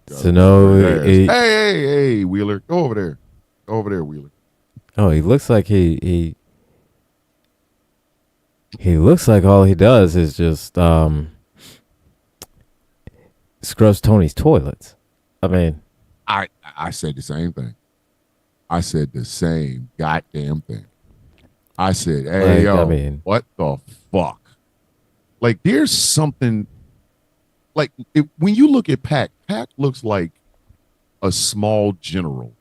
So no, hey, Wheeler. Go over there. Go over there, Wheeler. Oh, he looks like he looks like all he does is just scrubs Tony's toilets. I mean, I said the same thing. I said the same goddamn thing. I said, hey, what the fuck? Like, there's something, like, when you look at Pac looks like a small general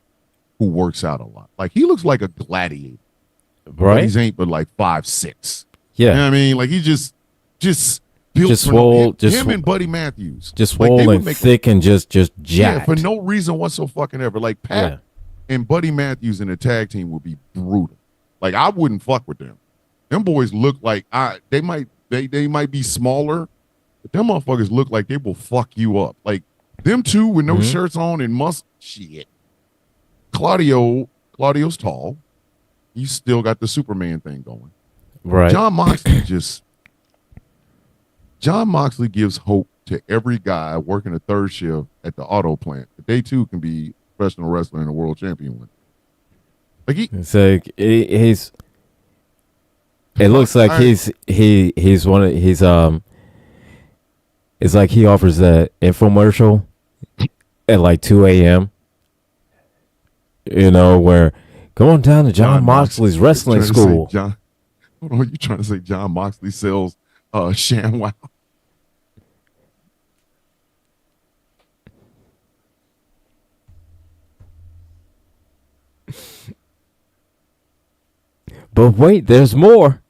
who works out a lot. Like, he looks like a gladiator. Right? He's ain't but like 5'6". Yeah. You know what I mean? Like, he just built just swole, him and Buddy Matthews. Just swole and thick and just jacked. Yeah, for no reason whatsoever. Like, Pac and Buddy Matthews in a tag team would be brutal. Like, I wouldn't fuck with them. Them boys look like they might be smaller, but them motherfuckers look like they will fuck you up. Like, them two with no shirts on and shit. Claudio's tall. He's still got the Superman thing going. Right. John Moxley gives hope to every guy working a third shift at the auto plant that they too can be professional wrestler and a world champion with. Like it's like he's. It looks like he's one of he's It's like he offers that infomercial at like 2 a.m. You know, where come on down to John Moxley's wrestling school. Hold on, you trying to say John Moxley sells ShamWow? But wait, there's more.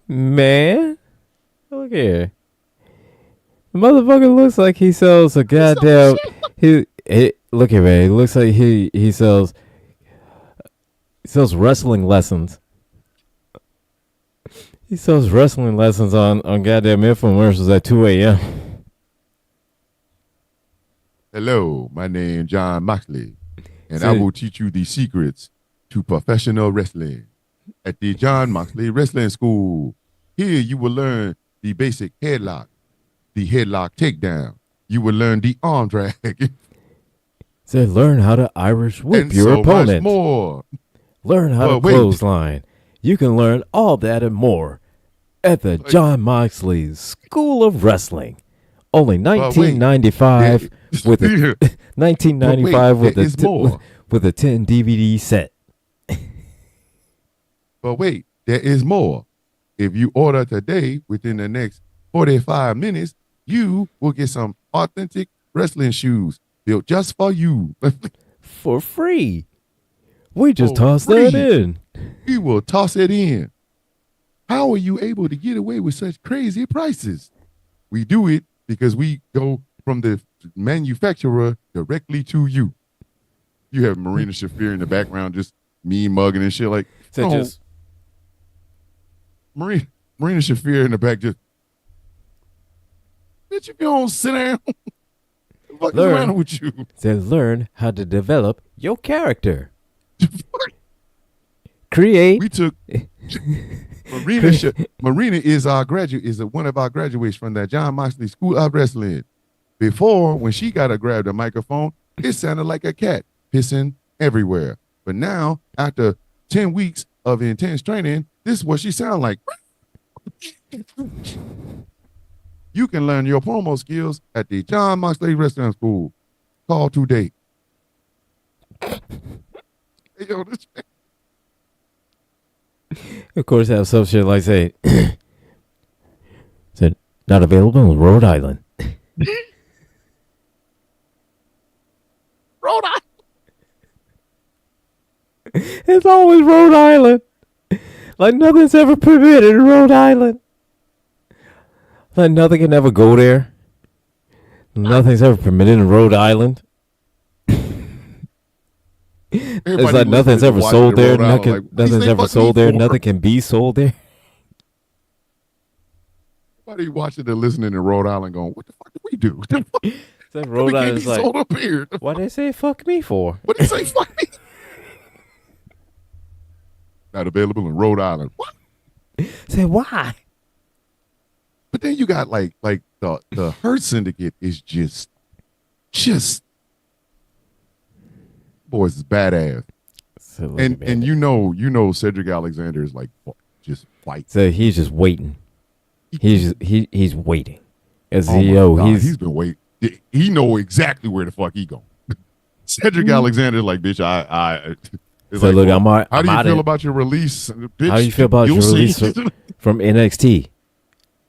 Man, look here. The motherfucker looks like he sells a goddamn. Look here, man. He looks like he sells wrestling lessons. He sells wrestling lessons on goddamn infomercials at 2 a.m. Hello, my name is John Moxley, and I will teach you the secrets to professional wrestling at the John Moxley Wrestling School. Here you will learn the basic headlock, the headlock takedown. You will learn the arm drag. Learn how to Irish whip and your so opponent. Much more. Learn how to clothesline. You can learn all that and more at the John Moxley School of Wrestling. Only $19.95 with a $19.95 with a 10 DVD set. But wait, there is more. If you order today within the next 45 minutes, you will get some authentic wrestling shoes built just for you. For free. We just toss that in. We will toss it in. How are you able to get away with such crazy prices? We do it because we go from the manufacturer directly to you. You have Marina Shafir in the background, just mean mugging and shit like. Marina Shafir in the back, just bitch. If you don't sit down, what's wrong with you? Learn how to develop your character. Create. We took Marina is our graduate, is one of our graduates from the John Moxley School of Wrestling. Before, when she got to grab the microphone, it sounded like a cat pissing everywhere. But now, after 10 weeks of intense training, this is what she sounds like. You can learn your promo skills at the John Moxley Wrestling School. Call today. Of course, have some shit like say, said not available in Rhode Island. Rhode Island. It's always Rhode Island. Like nothing's ever permitted in Rhode Island. Like nothing can ever go there. Nothing's ever permitted in Rhode Island. It's like nothing's ever sold there. Nothing's ever sold there. Nothing can be sold there. Everybody watching and listening in Rhode Island going, what the fuck do we do? It's like Rhode Island's like, sold up here. Why they say fuck me for? What did they say fuck me? Not available in Rhode Island. What? Say why? But then you got like the Hurt Syndicate is just boys is badass. So and you know Cedric Alexander is like just fight. So he's just waiting. He's waiting. As he's been waiting. He know exactly where the fuck he going. Cedric Alexander like, bitch, I so like, look, well, how do you feel about your release, bitch? How do you feel about your release from NXT?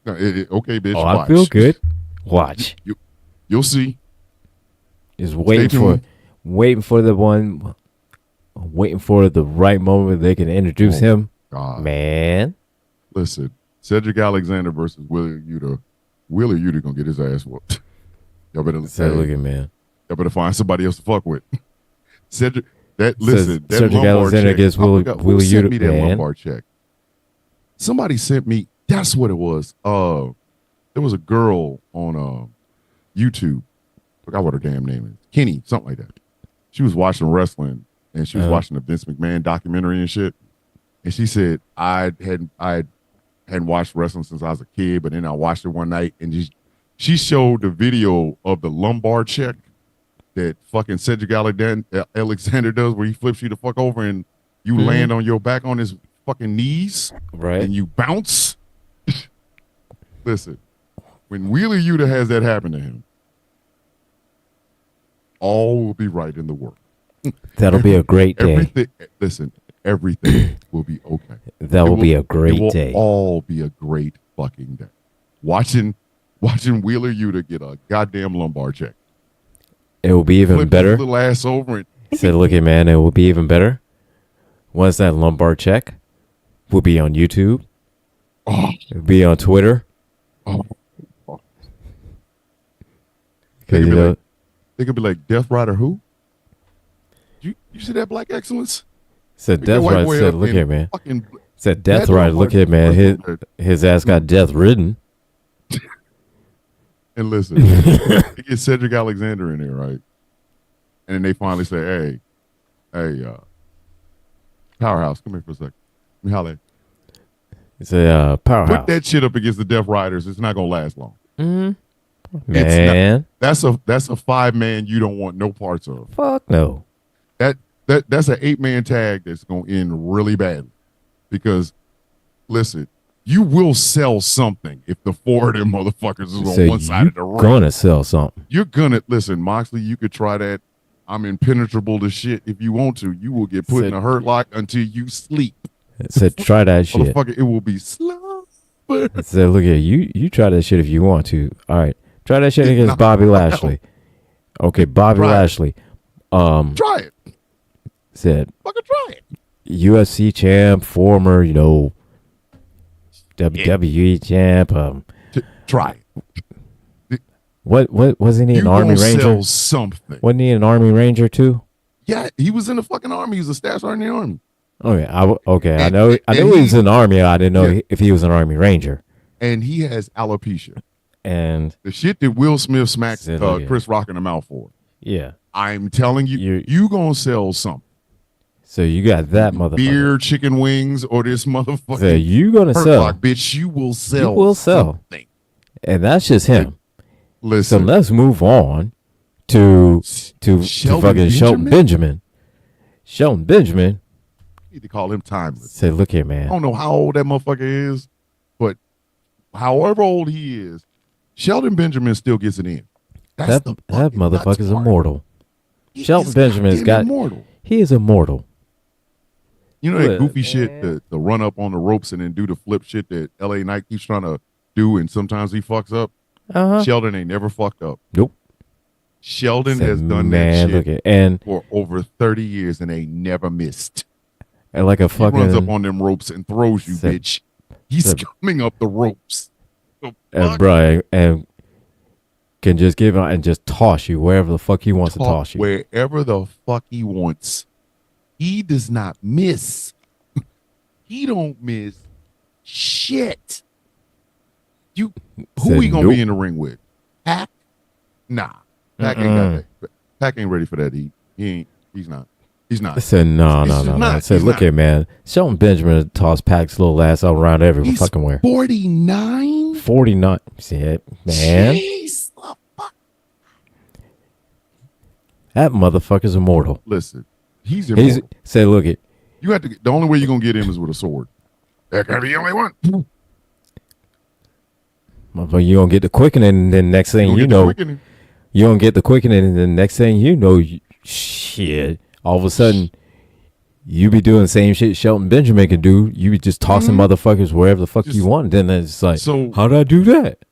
Okay, bitch. Oh, watch. I feel good. Watch. You'll see. Just waiting for the right moment they can introduce him. God. Man. Listen, Cedric Alexander versus Wheeler Yuta. Wheeler Yuta gonna get his ass whooped. Y'all better look at man. Y'all better find somebody else to fuck with. Cedric. Cedric Alexander gets Wheeler Yuta. That lumbar check. Somebody sent me. That's what it was. There was a girl on YouTube. Forgot what her damn name is. Kenny, something like that. She was watching wrestling and she was watching the Vince McMahon documentary and shit. And she said I hadn't watched wrestling since I was a kid, but then I watched it one night and she showed the video of the lumbar check that fucking Cedric Alexander does, where he flips you the fuck over and you land on your back on his fucking knees, right? And you bounce. Listen, when Wheeler Yuta has that happen to him, all will be right in the world. That'll be a great day. Everything will be okay. That will be a great day. It will all be a great fucking day. Watching Wheeler Yuta get a goddamn lumbar check. It will be even better. Little ass over it. Said, look at man, it will be even better once that lumbar check will be on YouTube. It'll be on Twitter. They could be like Death Rider who? You see that Black Excellence? Said Death Rider said, look here, man. Said Death Rider, look here, man. His ass got death ridden. And listen, they get Cedric Alexander in there, right? And then they finally say, hey, Powerhouse, come here for a second. Let me holler. It's a Powerhouse. Put that shit up against the Death Riders. It's not gonna last long. Mm-hmm. Man, that's a 5-man you don't want no parts of. Fuck no. That's an 8-man tag that's gonna end really badly. Because listen, you will sell something if the 4 of them motherfuckers is on one side of the ring. You're gonna sell something. You're gonna listen, Moxley. You could try that. I'm impenetrable to shit. If you want to, you will get put in a hurt lock until you sleep. Said try that shit. Motherfucker, it will be slow. Said look here, you try that shit if you want to. All right, try that shit against Bobby Lashley. Okay, Bobby Lashley. Try it. Said fucking try it. UFC champ, former, WWE champ. Try it. What wasn't he an Army Ranger? Sell something. Wasn't he an Army Ranger too? Yeah, he was in the fucking army. He was a staff sergeant in the army. Okay, I know he was in the army. I didn't know if he was an Army Ranger. And he has alopecia. And the shit that Will Smith smacked Chris Rock in the mouth for. Yeah, I'm telling you, you gonna sell something. So you got that motherfucker. Beer, chicken wings, or this motherfucker. So you gonna sell? Lock, bitch, you will sell. You will sell. Something. And that's just him. Listen. So let's move on to fucking Shelton Benjamin. Shelton Benjamin. You need to call him timeless. Say, look here, man. I don't know how old that motherfucker is, but however old he is, Shelton Benjamin still gets it in. That motherfucker's immortal. Shelton Benjamin's got immortal. He is immortal. You know that goofy shit, the run up on the ropes and then do the flip shit that LA Knight keeps trying to do, and sometimes he fucks up. Sheldon ain't never fucked up. Nope. Sheldon has done that shit for over 30 years and ain't never missed. And like a fucking... He runs up on them ropes and throws you, bitch. He's coming up the ropes. And bro, and can just give out and just toss you wherever the fuck he wants to toss you. Wherever the fuck he wants. He does not miss. He don't miss shit. Who we gonna be in the ring with? Pac? Nah. Pac ain't got that. Pac ain't ready for that. He's not. I said no. I said, look here, man. Shelton Benjamin tossed Pac's little ass all around every fucking where. 49? 49. See it, man. Jeez. That motherfucker's immortal. Listen, he's immortal. Say, look it. You have to. The only way you're gonna get him is with a sword. That gotta be the only one. Motherfucker, you gonna get the quickening, and then next thing you know, you gonna get the quickening, and then next thing you know, shit. All of a sudden, you be doing the same shit Shelton Benjamin can do. You be just tossing motherfuckers wherever the fuck you want. Then it's like, so how did I do that?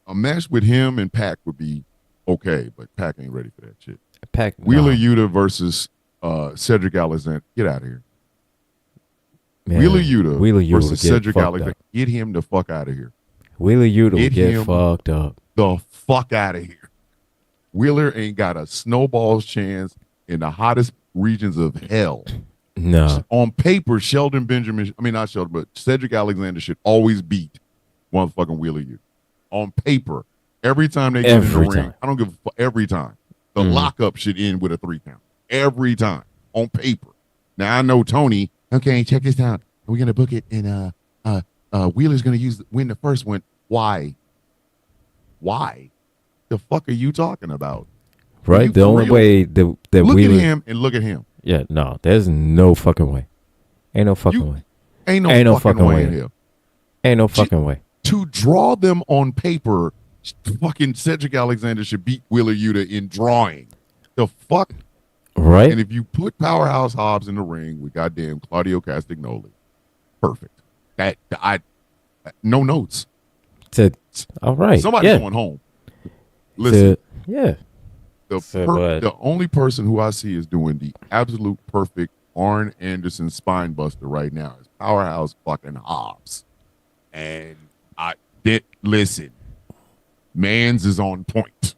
A match with him and Pac would be okay, but Pac ain't ready for that shit. Pac, Wheeler Yuta versus Cedric Alexander. Get out of here. Man, Wheeler Yuta versus Cedric Alexander. Get him the fuck out of here. Wheeler Yuta will get fucked up. The fuck out of here. Wheeler ain't got a snowball's chance in the hottest regions of hell. No. On paper, Shelton Benjamin, I mean, not Shelton, but Cedric Alexander should always beat motherfucking Wheeler Yuta. On paper, every time they get in the ring, I don't give a fuck, every time. The lockup should end with a 3 count. Every time. On paper. Now, I know Tony, okay, check this out. We're going to book it, and Wheeler's going to win the first one. Why? The fuck are you talking about? Right? The only way that look Wheeler... at him and look at him. Yeah, no, there's no fucking way. Ain't no fucking way. Ain't no fucking way in here. Ain't no fucking way. To draw them on paper, fucking Cedric Alexander should beat Wheeler Yuta in drawing. The fuck? Right? And if you put Powerhouse Hobbs in the ring with goddamn Claudio Castagnoli, perfect. No notes. All right. Somebody's going home. Listen. The only person who I see is doing the absolute perfect Arn Anderson spine buster right now is Powerhouse fucking Hobbs. And listen, Mans is on point.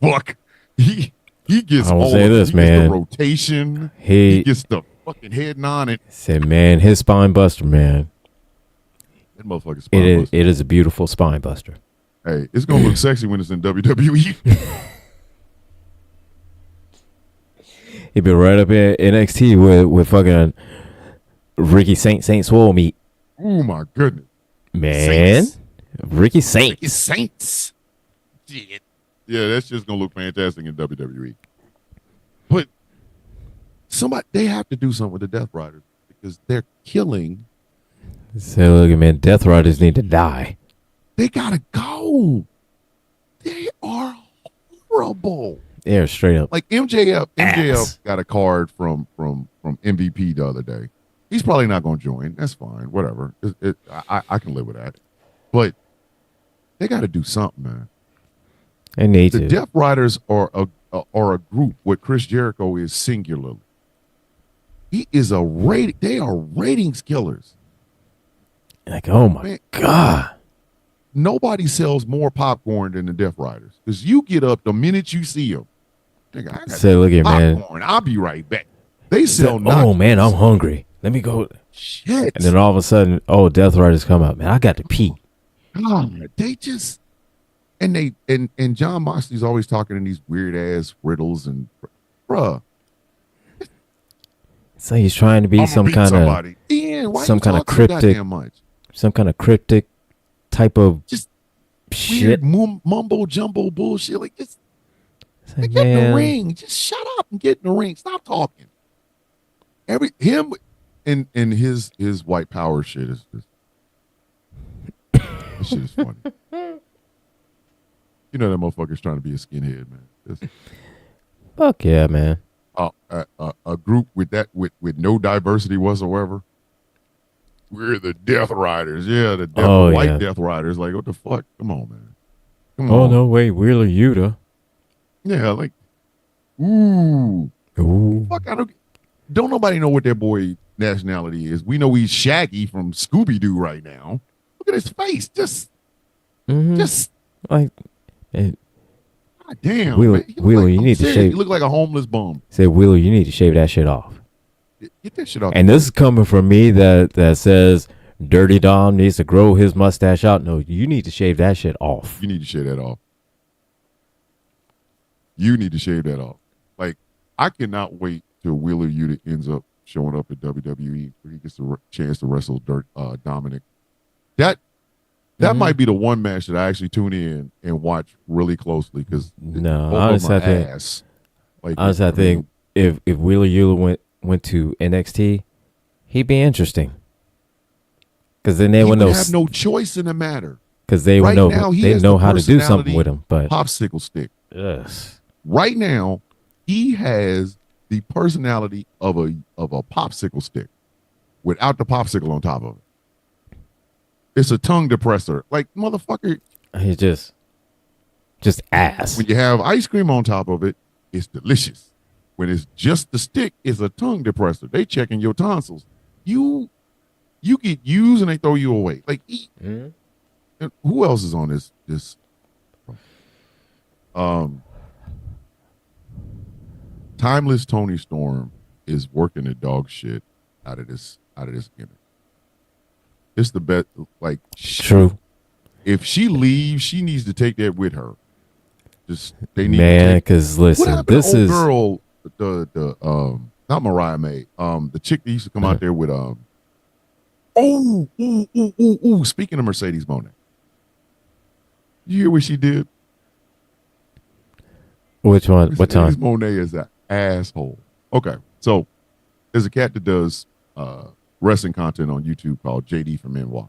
Fuck. He gets all the rotation. He gets the fucking head nod. And said, man, his spine buster, man. That motherfucking spine buster. It is a beautiful spine buster. Hey, it's gonna look sexy when it's in WWE. He been right up in NXT with fucking Ricky Saint Swole meat. Oh my goodness, man! Saints. Ricky Saints. Shit. Yeah, that's just gonna look fantastic in WWE. But they have to do something with the Death Riders because they're killing. Say, look, man, Death Riders need to die. They gotta go. They are horrible. They're straight up like MJF got a card from MVP the other day. He's probably not going to join. That's fine. Whatever. I can live with that. But they got to do something, man. They need to. The Death Riders are a group. What Chris Jericho is singularly. He is they are ratings killers. Like, oh my God. Nobody sells more popcorn than the Death Riders. Because you get up the minute you see them. Say, look here, man. I'll be right back. They sell oh, man, I'm hungry. Let me go. Shit. And then all of a sudden, Death Riders come up. Man, I got to pee. God, they just... And John Moxley's always talking in these weird-ass riddles and... Bruh. So he's trying to be some kind of cryptic type of just shit. Weird mumbo jumbo bullshit. Like just get in the ring. Just shut up and get in the ring. Stop talking. Him and his white power shit is just that shit is funny. You know that motherfucker's trying to be a skinhead, man. Fuck yeah, man. a group with no diversity whatsoever. We're the Death Riders. Yeah, the white Death Riders. Like, what the fuck? Come on, man. Come on. Oh, no, wait, Wheeler Yuta. Yeah, like, ooh. Fuck, don't nobody know what that boy nationality is. We know he's Shaggy from Scooby-Doo right now. Look at his face. Just like, God damn. Wheeler, you need to shave. You look like a homeless bum. Say, Wheeler, you need to shave that shit off. Get that shit off. And this is coming from me that says Dirty Dom needs to grow his mustache out. No, you need to shave that shit off. You need to shave that off. You need to shave that off. Like, I cannot wait till Wheeler Yuta ends up showing up at WWE where he gets a chance to wrestle Dominic. That might be the one match that I actually tune in and watch really closely because honestly, I think if Wheeler Yuta went to NXT, he'd be interesting. Because then they would have no choice in the matter. Because they would know how to do something with him. But popsicle stick. Yes. Right now, he has the personality of a popsicle stick without the popsicle on top of it. It's a tongue depressor. Like, motherfucker. He's just ass. When you have ice cream on top of it, it's delicious. When it's just the stick, it's a tongue depressor. They checking your tonsils. You get used and they throw you away. Like, and who else is on this? Timeless Tony Storm is working the dog shit out of this gimmick. It's the best. Like, true. If she leaves, she needs to take that with her. They need because listen, this is girl. The not Mariah May. The chick that used to come out there with Speaking of Mercedes Moné, you hear what she did? Which one? What time? Mercedes Moné is an asshole. Okay, so there's a cat that does wrestling content on YouTube called JD from NY.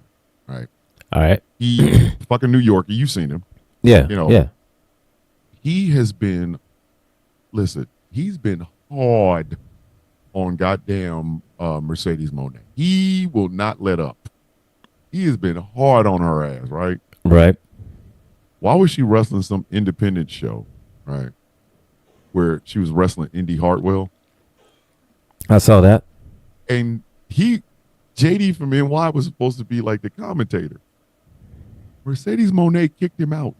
Right. All right. He fucking New Yorker. You've seen him. Yeah. Yeah. He has been. Listen. He's been hard on goddamn Mercedes Moné. He will not let up. He has been hard on her ass, right? Right. Why was she wrestling some independent show, right? Where she was wrestling Indy Hartwell. I saw that. And JD from NY was supposed to be like the commentator. Mercedes Moné kicked him out.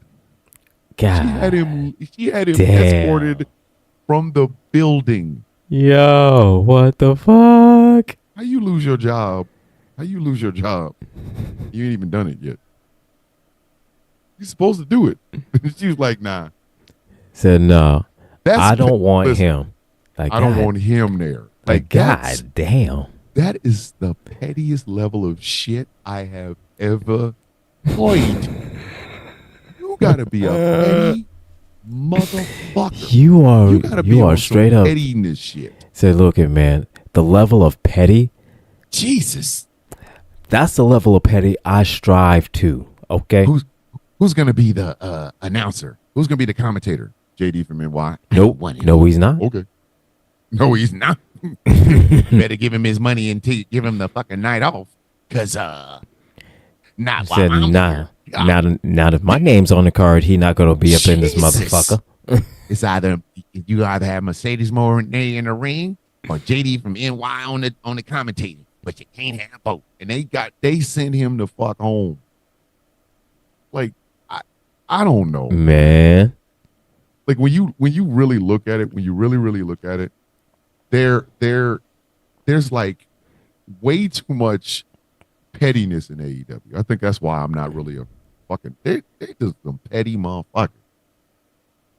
God. She had him escorted from the building. Yo, what the fuck? How you lose your job? You ain't even done it yet. You're supposed to do it. She was like, nah. Said, no. I don't want him. Like, I don't want him there. Like, God damn. That is the pettiest level of shit I have ever played. You gotta be a petty motherfucker. You are straight up pettiness shit. Say, look at man, the level of petty. Jesus, that's the level of petty I strive to. Okay, who's gonna be the announcer? Who's gonna be the commentator? JD from NY. Nope. No, he's not. Okay. No, he's not. Better give him his money and give him the fucking night off, cause not said nah. Now if my name's on the card, he not gonna be up in this motherfucker. It's either you have Mercedes Moné in the ring or JD from NY on the commentating, but you can't have both. And they sent him the fuck home. Like I don't know, man. Like when you really look at it, really look at it, there's like way too much pettiness in AEW. I think that's why I'm not really a fucking. They just some petty motherfuckers.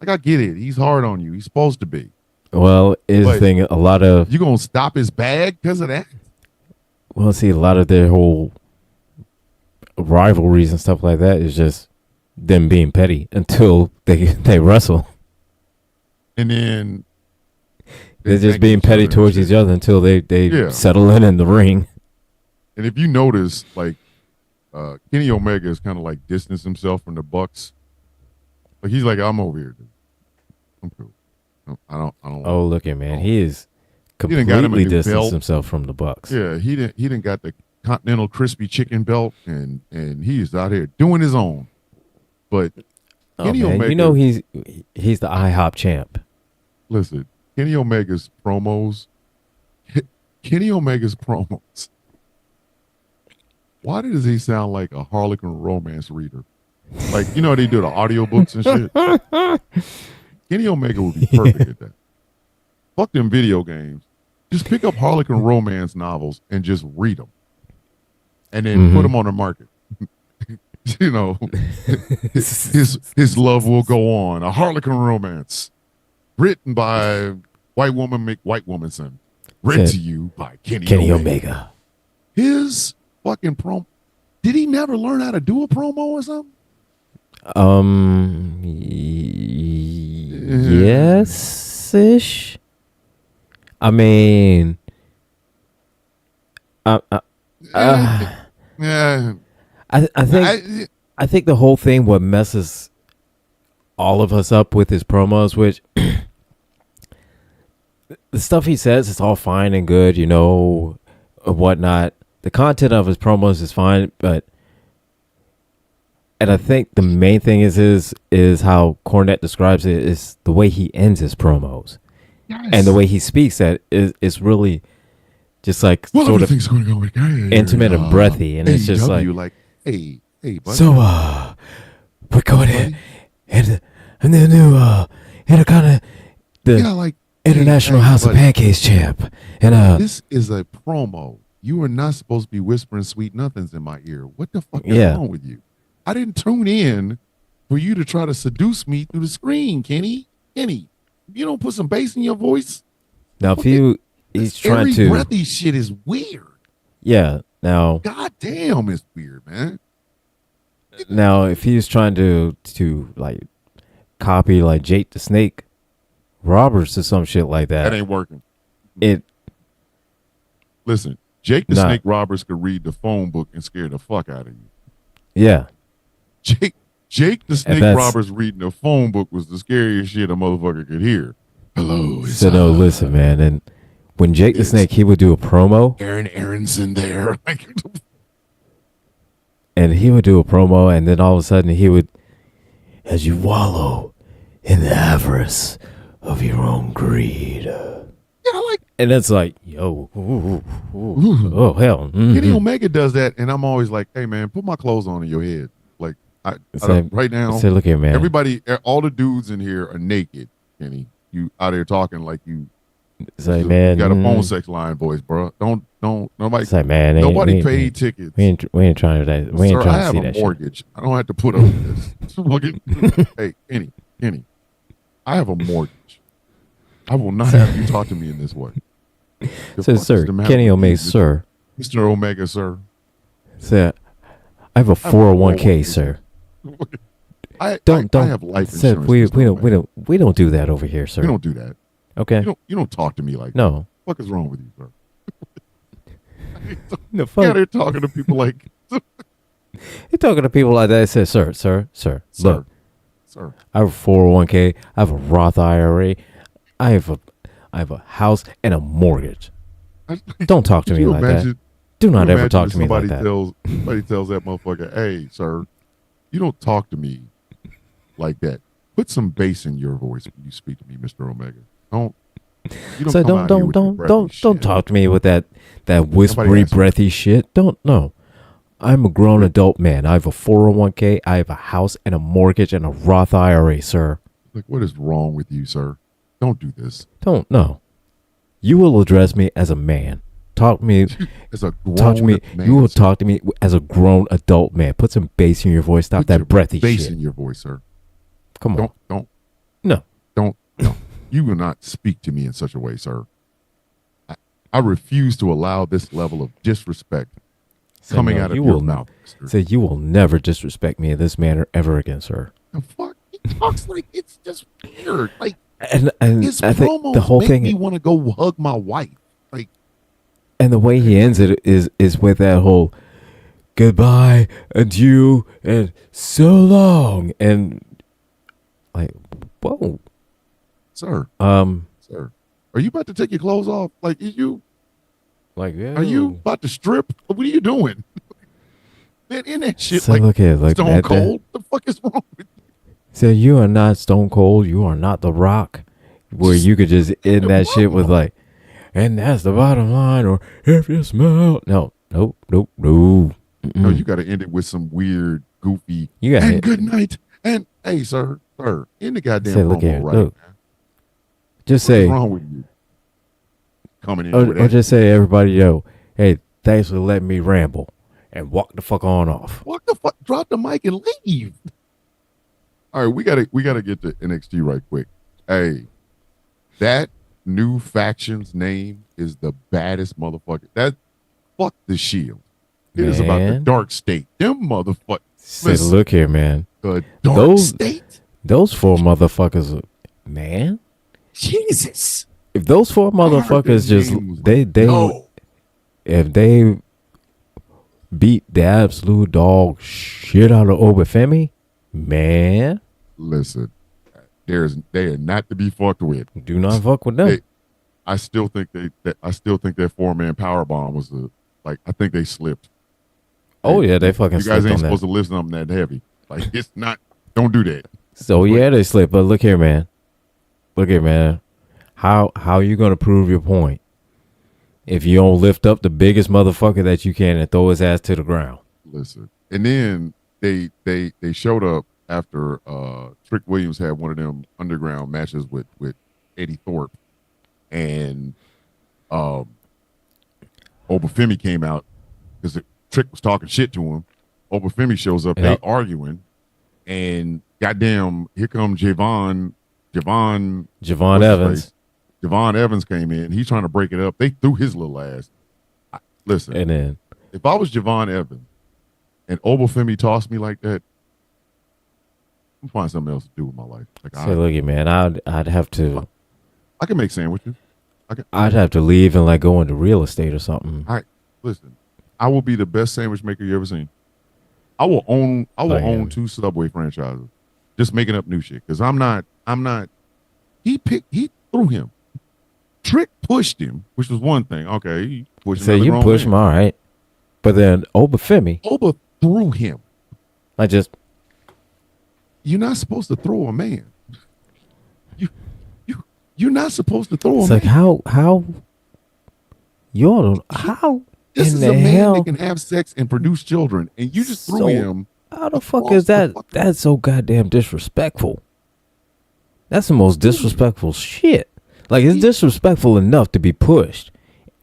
Like, I get it. He's hard on you. He's supposed to be. Well, is the thing a lot of you gonna stop his bag because of that? Well, see, a lot of their whole rivalries and stuff like that is just them being petty until they wrestle. And then they're just being petty towards each other until they settle in the ring. And if you notice, like, Kenny Omega is kind of like distanced himself from the Bucks. Like, he's like, I'm over here, dude. I'm cool. I don't. Oh, look at man, he is He done got him a completely new distanced belt. himself from the Bucks. Yeah, he didn't got the Continental Crispy Chicken belt, and he's out here doing his own. But Kenny man, Omega, you know he's the IHOP champ. listen, Kenny Omega's promos. Kenny Omega's promos. Why does he sound like a Harlequin romance reader? Like, you know, they do the audiobooks and shit. Kenny Omega would be perfect at that. Fuck them video games. Just pick up Harlequin romance novels and just read them. And then put them on the market. You know, his love will go on. A Harlequin romance. Written by white woman make white woman son. Read to you by Kenny Omega. His fucking promo. Did he never learn how to do a promo or something? Yes-ish. I mean, yeah. I think the whole thing what messes all of us up with his promos, which the stuff he says is all fine and good, you know, or whatnot. The content of his promos is fine, and I think the main thing is how Cornette describes it is the way he ends his promos. Yes. And the way he speaks that is really just like sort of intimate and breathy, and it's just like hey, buddy. So we're going in the new in a kind of the International House of Pancakes champ, and this is a promo. You are not supposed to be whispering sweet nothings in my ear. What the fuck is wrong with you? I didn't tune in for you to try to seduce me through the screen, Kenny. Kenny, you don't put some bass in your voice. Now, if he's trying to breathy shit is weird. Yeah. Now, goddamn, it's weird, man. Now, if he's trying to like copy like Jake the Snake Roberts or some shit like that ain't working. Listen, Jake the Snake Roberts could read the phone book and scare the fuck out of you. Yeah. Jake the Snake Roberts reading the phone book was the scariest shit a motherfucker could hear. Hello. So no, listen, man. And when Jake the Snake, he would do a promo. Aaron Aronson there. And he would do a promo, and then all of a sudden he would, as you wallow in the avarice of your own greed. And it's like, yo, oh hell. Mm-hmm. Kenny Omega does that, and I'm always like, hey man, put my clothes on in your head. Like, right now, look here, man. Everybody, all the dudes in here are naked. Kenny, you out here talking like you. Say, man, you got a phone sex line voice, bro. Don't nobody. Say, man, nobody paid tickets. We ain't trying to. We ain't trying to see that. I have a mortgage. Shit. I don't have to put up with this. Hey, Kenny, I have a mortgage. I will not have you talk to me in this way. So, sir, Kenny Omega, sir. Mr. Omega, sir. Sir, I have a 401k, sir. I have life insurance. We don't do that over here, sir. We don't do that. Okay. You don't talk to me like no. That. What is wrong with you, sir? The fuck? They're talking to people like. You're talking to people like that. Say, sir, look, sir. I have a 401k. I have a Roth IRA. I have a house and a mortgage. Don't talk to me like that. Do not ever talk to me like that. Somebody tells that motherfucker, hey, sir, you don't talk to me like that. Put some bass in your voice when you speak to me, Mr. Omega. Don't talk to me with that whispery, breathy shit. No. I'm a grown adult man. I have a 401k. I have a house and a mortgage and a Roth IRA, sir. Like, what is wrong with you, sir? Don't do this. No. You will address me as a man. Talk to me as a grown man. You will talk to me as a grown adult man. Put some bass in your voice. Stop that breathy shit. Bass in your voice, sir. Come on. No. You will not speak to me in such a way, sir. I refuse to allow this level of disrespect coming out of your mouth. Say you will never disrespect me in this manner ever again, sir. The fuck? He talks like it's just weird. Like, and his I think promos the whole make thing me want to go hug my wife. Like, and the way he ends it is with that whole goodbye, adieu, and so long, and like, whoa. Sir, sir, are you about to take your clothes off? Like, are you about to strip? What are you doing? Man, in that shit, so like, look at like Stone Cold. The fuck is wrong with you? So you are not Stone Cold. You are not The Rock, where you could just end that shit with like, and that's the bottom line, or if you smell. No. Mm-mm. No, you got to end it with some weird, goofy. And good night. And hey, sir, in the goddamn promo, right? Look. Just say, what's wrong with you? Coming in or just say, everybody, yo, hey, thanks for letting me ramble, and walk the fuck on off. Walk the fuck, drop the mic and leave. All right, we gotta get to NXT right quick. Hey, that new faction's name is the baddest motherfucker. That fuck the Shield. It is about the Dark State. Them motherfuckers. Say, look here, man. The Dark State. Those 4 motherfuckers, man. Jesus. If those 4 motherfuckers just if they beat the absolute dog shit out of Obafemi, man. Listen, they are not to be fucked with. Do not fuck with them. I still think that 4-man power bomb was I think they slipped. Oh yeah, they fucking. You guys ain't supposed to lift something that heavy. Like, it's not. Don't do that. So yeah, they slipped. But look here, man. How you gonna prove your point if you don't lift up the biggest motherfucker that you can and throw his ass to the ground? Listen, and then they showed up after Trick Williams had one of them underground matches with Eddie Thorpe, and Obafemi came out because Trick was talking shit to him. Obafemi shows up, they arguing, and goddamn, here comes Javon Evans. Javon Evans came in. He's trying to break it up. They threw his little ass. Listen, and then if I was Javon Evans and Obafemi tossed me like that, I'm find something else to do with my life. Like, look at man, I'd have to. I can make sandwiches. I'd have to leave and like go into real estate or something. All right, listen. I will be the best sandwich maker you ever seen. I will own 2 Subway franchises, just making up new shit. Because I'm not. He threw him. Trick pushed him, which was one thing. Okay, he pushed him. So you push him, all right. But then Obafemi threw him. You're not supposed to throw a man. You're not supposed to throw a man. It's like how this is in the a man hell that can have sex and produce children, and you just threw him. How the fuck is that? That's so goddamn disrespectful. That's the most disrespectful shit. Like, it's disrespectful enough to be pushed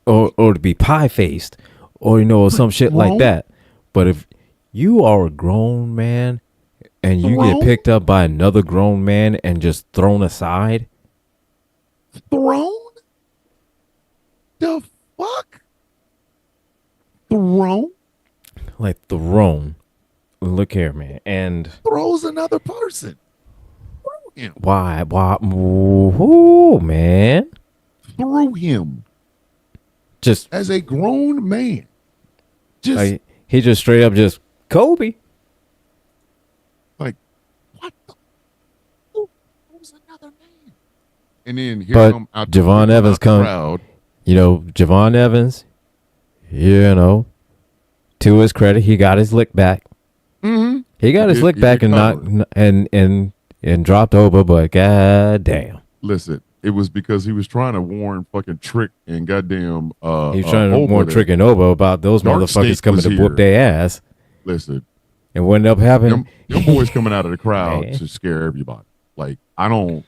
or to be pie-faced or, some shit like that. But if you are a grown man and you get picked up by another grown man and just thrown aside. Thrown? The fuck? Thrown? Like, thrown. Look here, man. And throws another person. Why? Ooh, man. Threw him. Just as a grown man. Just like, he just straight up just Kobe. Like, what the? Who's another man? And then here come out Javon Evans comes. Javon Evans, to his credit, he got his lick back. Mm-hmm. He got his lick back and dropped over, but goddamn. Listen, it was because he was trying to warn fucking Trick and goddamn he was trying to warn Trick and Oba about those motherfuckers coming to whoop their ass. Listen. And what ended up happening? Them boys coming out of the crowd to scare everybody. Like, the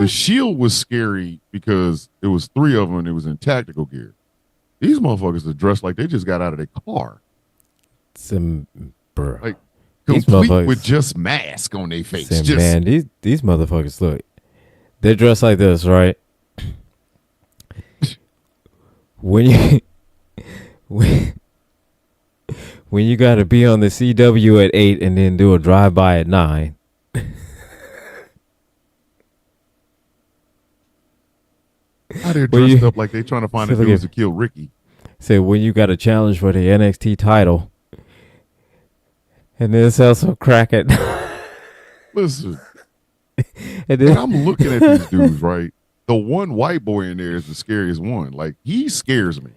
Shield was scary because it was 3 of them and it was in tactical gear. These motherfuckers are dressed like they just got out of their car. Like, complete with just mask on their face. Man, these motherfuckers, look, they're dressed like this, right? when you got to be on the CW at 8 and then do a drive-by at 9. How they're dressed up like they trying to find a dude to kill Ricky. Say, when you got a challenge for the NXT title and then sell some crack at listen. And And I'm looking at these dudes, right? The one white boy in there is the scariest one. Like, he scares me.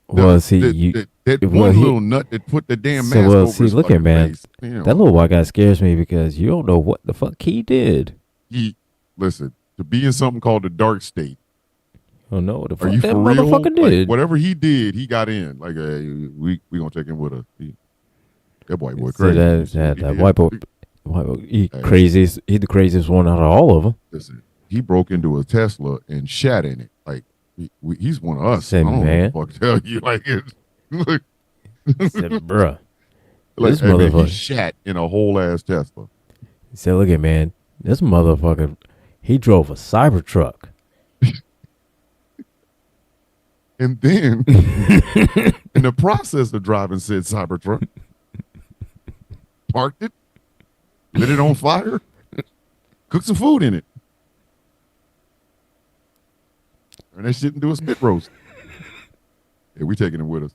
Well, see, that one little nut that put the damn mask over his look at man. face. You know, that little white guy scares me because you don't know what the fuck he did. Listen, to be in something called the dark state. Oh no, what the fuck are you that for real? motherfucker did? Like, whatever he did, he got in. Like, we gonna take him with us. That white boy crazy. That white boy, he craziest. He the craziest one out of all of them. Listen, he broke into a Tesla and shat in it. Like, he's one of us. Said, I don't man. know what the fuck tell you. Like, look. Said, bruh. Like, This man, motherfucker he shat in a whole ass Tesla. He said, look at man, this motherfucker, he drove a Cybertruck. And then, in the process of driving said Cybertruck, parked it, lit it on fire, cooked some food in it. And that shit and do a spit roast. Yeah, we taking it with us.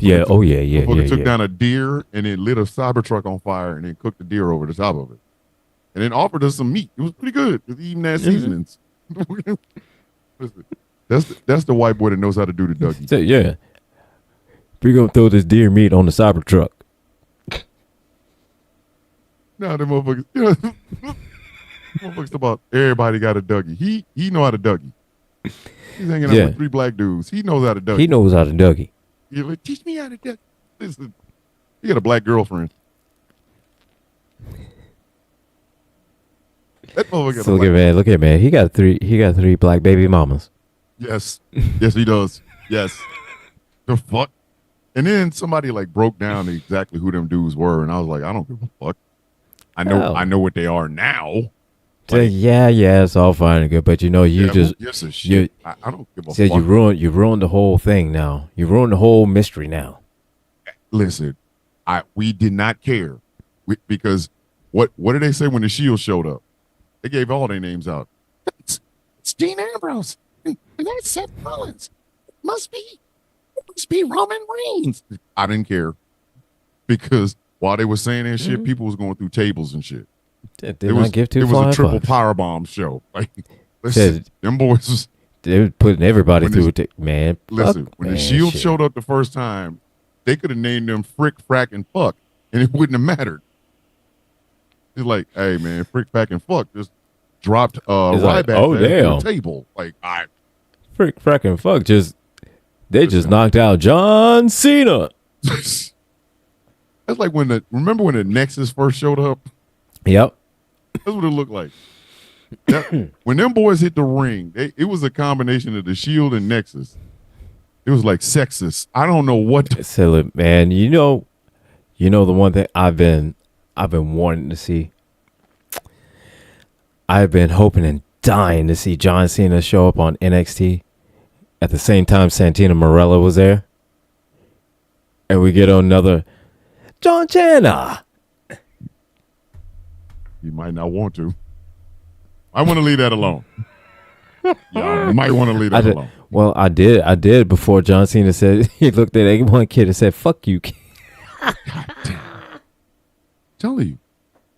Yeah, Took down a deer and then lit a Cybertruck on fire and then cooked the deer over the top of it. And then offered us some meat. It was pretty good. It even had seasonings. Listen, that's the white boy that knows how to do the Dougie. So, yeah. We're going to throw this deer meat on the Cybertruck. No, them motherfuckers. Motherfuckers about everybody got a Dougie. He know how to Dougie. He's hanging out with 3 black dudes. He knows how to Dougie. He knows how to Dougie. You're like, teach me how to Dougie. Listen, he got a black girlfriend. That motherfucker. So look at man. He got three black baby mamas. Yes. Yes, he does. Yes. The fuck? And then somebody like broke down exactly who them dudes were, and I was like, I don't give a fuck. I know what they are now. Like, yeah, it's all fine and good, but you know, I don't give a fuck. You ruined the whole thing now. You ruined the whole mystery now. Listen, we did not care because what did they say when the Shield showed up? They gave all their names out. It's Dean Ambrose and that's Seth Rollins. It must be Roman Reigns. I didn't care because while they were saying that shit, people was going through tables and shit. It was a triple powerbomb show. Like, listen, them boys they were putting everybody through it. Man, listen, when the Shield showed up the first time, they could have named them Frick, Frack, and Fuck, and it wouldn't have mattered. It's like, hey man, Frick, Frack, and Fuck just dropped Ryback to the table. Like, Frick, Frack, and Fuck just knocked out John Cena. That's like remember when the Nexus first showed up? Yep. That's what it looked like. When them boys hit the ring, it was a combination of the Shield and Nexus. It was like sexist. I don't know what. So, man, you know the one thing I've been wanting to see. I've been hoping and dying to see John Cena show up on NXT at the same time Santina Marella was there, and we get another John Cena. You might not want to. I want to leave that alone. Yeah, I might want to leave that alone. Well, I did before John Cena said, he looked at one kid and said, fuck you, kid. God damn. Telling you.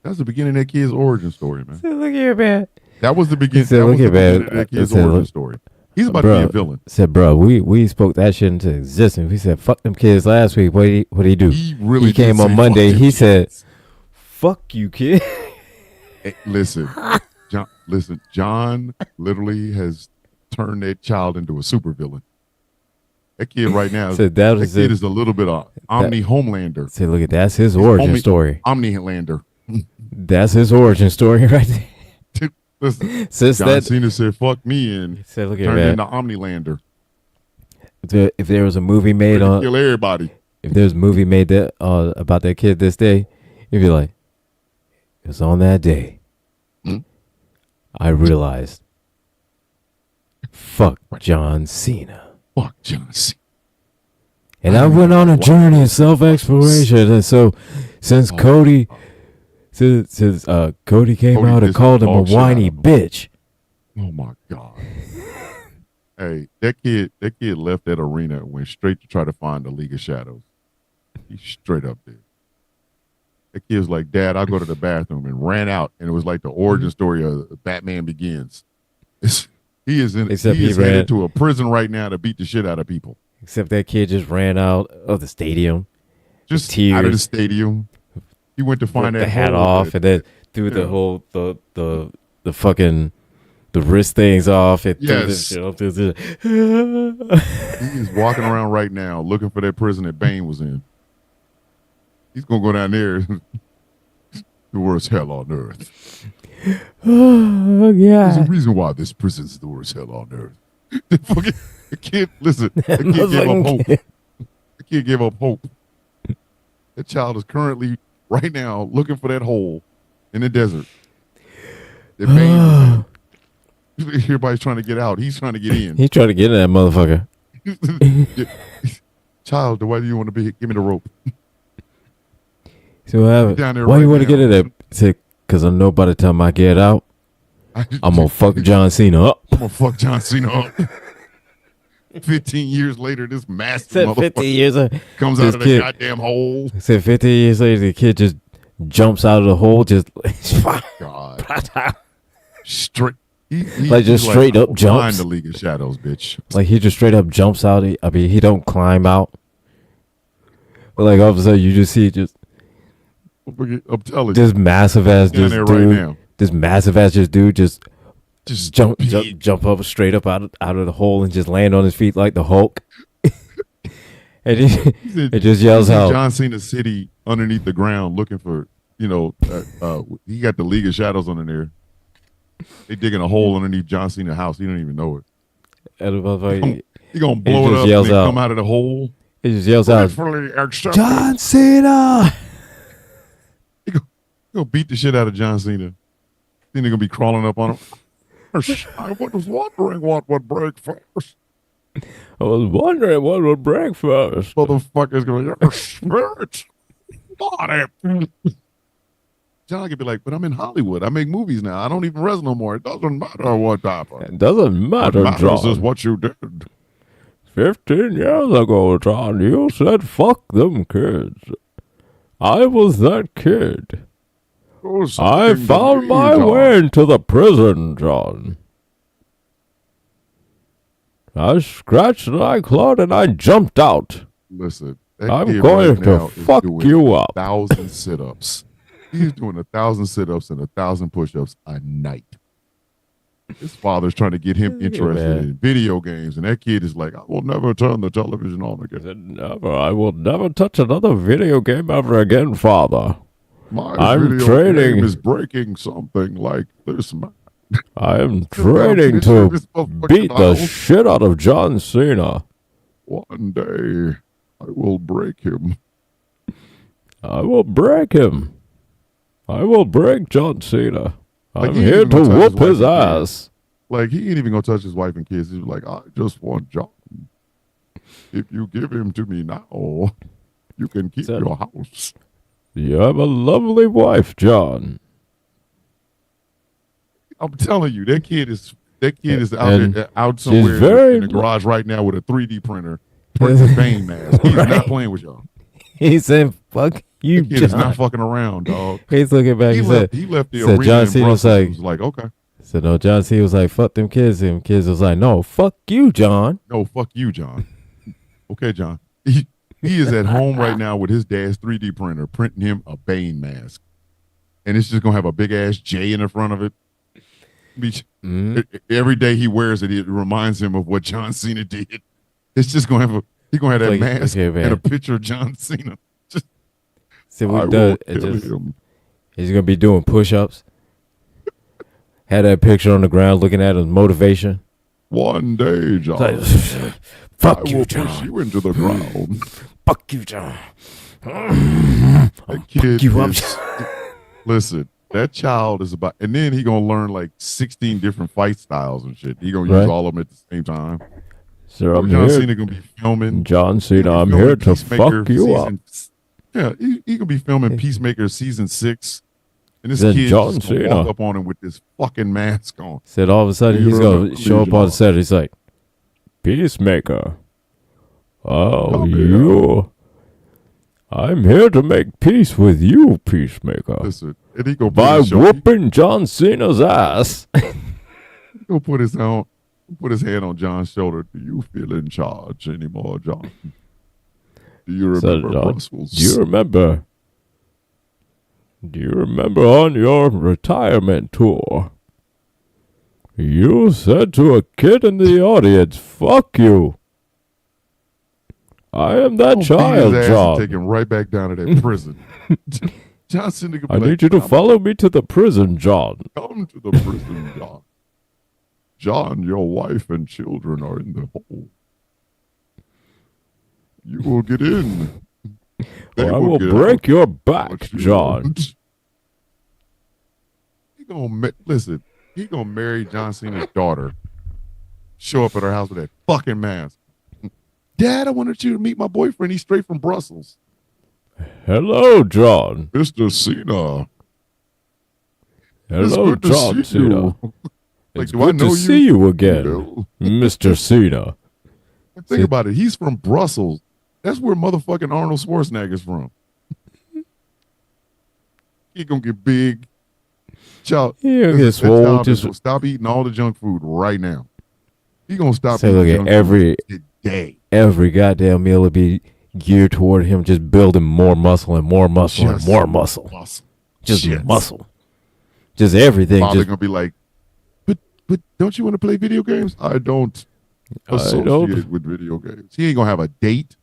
That's the beginning of that kid's origin story, man. So look here, man. That was the beginning. That was the beginning of that kid's origin story. He's about to be a villain. Said, bro, we spoke that shit into existence. We said, fuck them kids last week. What did he do? He came on Monday. He said, fuck you, kid. Hey, listen, John literally has turned that child into a supervillain. That kid right now, that kid is a little bit of Homelander. Say, look at that's his origin story. Omni-Lander. That's his origin story right there. Listen, John Cena said, fuck me, and turned into Omni-Lander. If there was a movie made on... Kill everybody. If there's a movie made that about that kid this day, you'd be like, it was on that day I realized, fuck John Cena. Fuck John Cena. And I went on a journey of self-exploration. And so since Cody came out and called him a whiny bitch. Oh my God. Hey, that kid left that arena and went straight to try to find the League of Shadows. He straight up did. That kid was like, Dad, I'll go to the bathroom, and ran out. And it was like the origin story of Batman Begins. He is headed to a prison right now to beat the shit out of people. Except that kid just ran out of the stadium. Just out of the stadium. He went to find that the hat off and then threw the whole the fucking the wrist things off and threw this shit off. He is walking around right now looking for that prison that Bane was in. He's gonna go down there. The worst hell on earth. Oh yeah. There's a reason why this prison's the worst hell on earth. The kid, listen. The kid gave up hope. The kid gave up hope. That child is currently right now looking for that hole in the desert. That Bane was in. Everybody's trying to get out. He's trying to get in. He's trying to get in that motherfucker. Child, why do you want to be? Give me the rope. So what happened? Why you want to get in there? Say, because I know by the time I get out, I'm going to fuck John Cena up. I'm going to fuck John Cena up. 15 years later, this massive motherfucker comes out of the goddamn hole. Said 15 years later, the kid just jumps out of the hole. Just God. Straight. Straight up jumps. Behind the League of Shadows, bitch. Like he just straight up jumps out. I mean, he don't climb out. But like all of a sudden, you just see it just. I'm telling you. This massive ass just dude. Right now. This massive ass dude just jump up straight up out of the hole and just land on his feet like the Hulk. And it just yells out. John Cena City underneath the ground looking for, he got the League of Shadows under there. They digging a hole underneath John Cena's house. He don't even know it. He gonna blow it up and then come out of the hole. It just yells out, John Cena! He gonna beat the shit out of John Cena. Then they're gonna be crawling up on him. I was wondering what would break first. Motherfucker's gonna be spirit. Body. John could be like, but I'm in Hollywood. I make movies now. I don't even rest no more. It doesn't matter what happened. It doesn't matter, what matters is what you did. 15 years ago, John, you said fuck them kids. I was that kid. I found my way into the prison, John. I scratched and I clawed and I jumped out. Listen, I'm going to fuck you up. 1,000 sit-ups. He's doing 1,000 sit-ups and 1,000 push-ups a night. His father's trying to get him interested in video games, and that kid is like, I will never turn the television on again. Never. I will never touch another video game ever again, Father. I'm training. Game is breaking something like this, man. I am training to beat the shit out of John Cena. One day, I will break him. I will break him. I will break John Cena. I'm here to whoop his ass. Like, he ain't even gonna touch his wife and kids. He's like, I just want John. If you give him to me now, you can keep your house. You have a lovely wife, John. I'm telling you, that kid is out somewhere in the garage right now with a 3D printer, printing Bane mask. He's not playing with y'all. He said, fuck you, John. He's not fucking around, dog. He's looking back. He left the arena. John Cena was like, okay. So no, John Cena was like, fuck them kids. And kids was like, no, fuck you, John. No, fuck you, John. Okay, John. He is at home right now with his dad's 3D printer printing him a Bane mask. And it's just going to have a big ass J in the front of it. Every day he wears it, it reminds him of what John Cena did. It's just going to have he's going to have that mask and a picture of John Cena. Just, see what he does. He's going to be doing push-ups. Had that picture on the ground looking at his motivation. One day, John. Fuck you, John. Push you into the ground. Fuck you, John. That kid listen, that child is about, and then he gonna learn like 16 different fight styles and shit. He gonna use all of them at the same time. Sir, I'm John here. Cena gonna be filming. John Cena, I'm here to fuck you up. Yeah, he gonna be filming Peacemaker season 6. And this kid just gonna walk up on him with this fucking mask on. Said all of a sudden he's gonna show up on the set. He's like, Peacemaker. Oh, you. I'm here to make peace with you, Peacemaker. Listen, and he go by whooping John Cena's ass. He'll put his hand on John's shoulder. Do you feel in charge anymore, John? Do you remember Brussels? Do you remember on your retirement tour, you said to a kid in the audience, "Fuck you. I am that child, John." Take him right back down to that prison. John Cena I need you to follow me to the prison, John. Come to the prison, John. John, your wife and children are in the hole. You will get in. Or I will break your back, John. Listen, he gonna marry John Cena's daughter. Show up at her house with that fucking mask. Dad, I wanted you to meet my boyfriend. He's straight from Brussels. Hello, John. Mr. Cena. Hello, John Cena. It's good to see you again, Mr. Cena. Think about it. He's from Brussels. That's where motherfucking Arnold Schwarzenegger's from. He gonna get big. Child, stop eating all the junk food right now. He gonna stop eating junk food today. Every goddamn meal will be geared toward him just building more muscle and more muscle and more muscle. Just muscle. Just everything. Father gonna be like, but don't you want to play video games? I don't associate with video games. He ain't gonna have a date.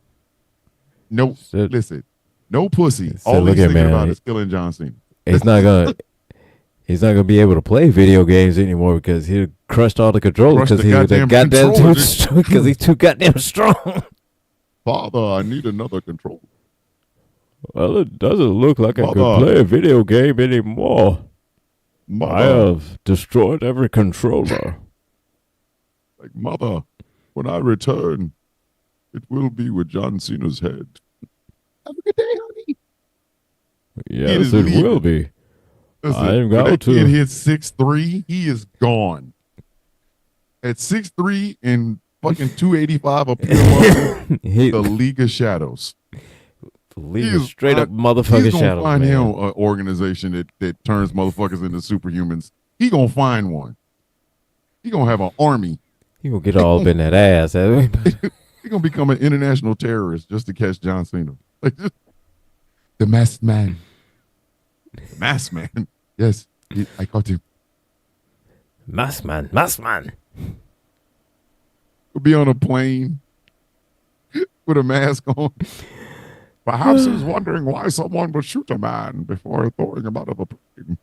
No, listen, no pussy. All he's thinking about is killing John Cena. He's not gonna be able to play video games anymore because he crushed all the controllers because he's too goddamn strong. Father, I need another controller. Well, it doesn't look like I can play a video game anymore. I have destroyed every controller. Like, Mother, when I return, it will be with John Cena's head. Have a good day, honey. Yes, it will be. Listen, I'm going to. Kid hit 6'3", he is gone. At 6'3" and fucking 285 up here, the League of Shadows. The League of straight up motherfucking shadows. He's gonna find him an organization that turns motherfuckers into superhumans. He gonna find one. He gonna have an army. He gonna get all up in that ass. He gonna become an international terrorist just to catch John Cena. Like, the masked man. The masked man. Yes, I caught him. Masked man. He'll be on a plane with a mask on. Perhaps he's wondering why someone would shoot a man before throwing him out of a plane.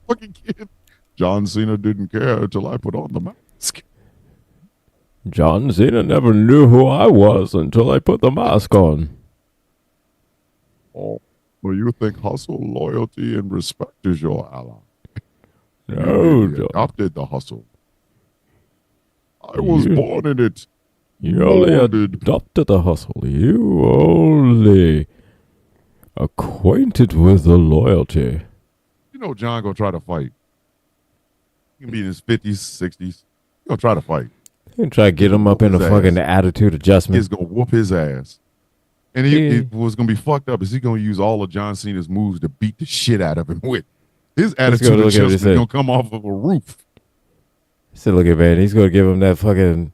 Fucking kid. John Cena didn't care until I put on the mask. John Cena never knew who I was until I put the mask on. Oh, well, you think hustle, loyalty, and respect is your ally? No, you adopted the hustle. I was born in it. You only adopted the hustle. You only acquainted with the loyalty. You know John gonna try to fight. He can be in his 50s, 60s. He gonna try to fight. He gonna try to get him up in a fucking attitude adjustment. He's gonna whoop his ass. And he was gonna be fucked up. Is he gonna use all of John Cena's moves to beat the shit out of him with? His attitude adjustment is gonna come off of a roof. So look at man, he's gonna give him that fucking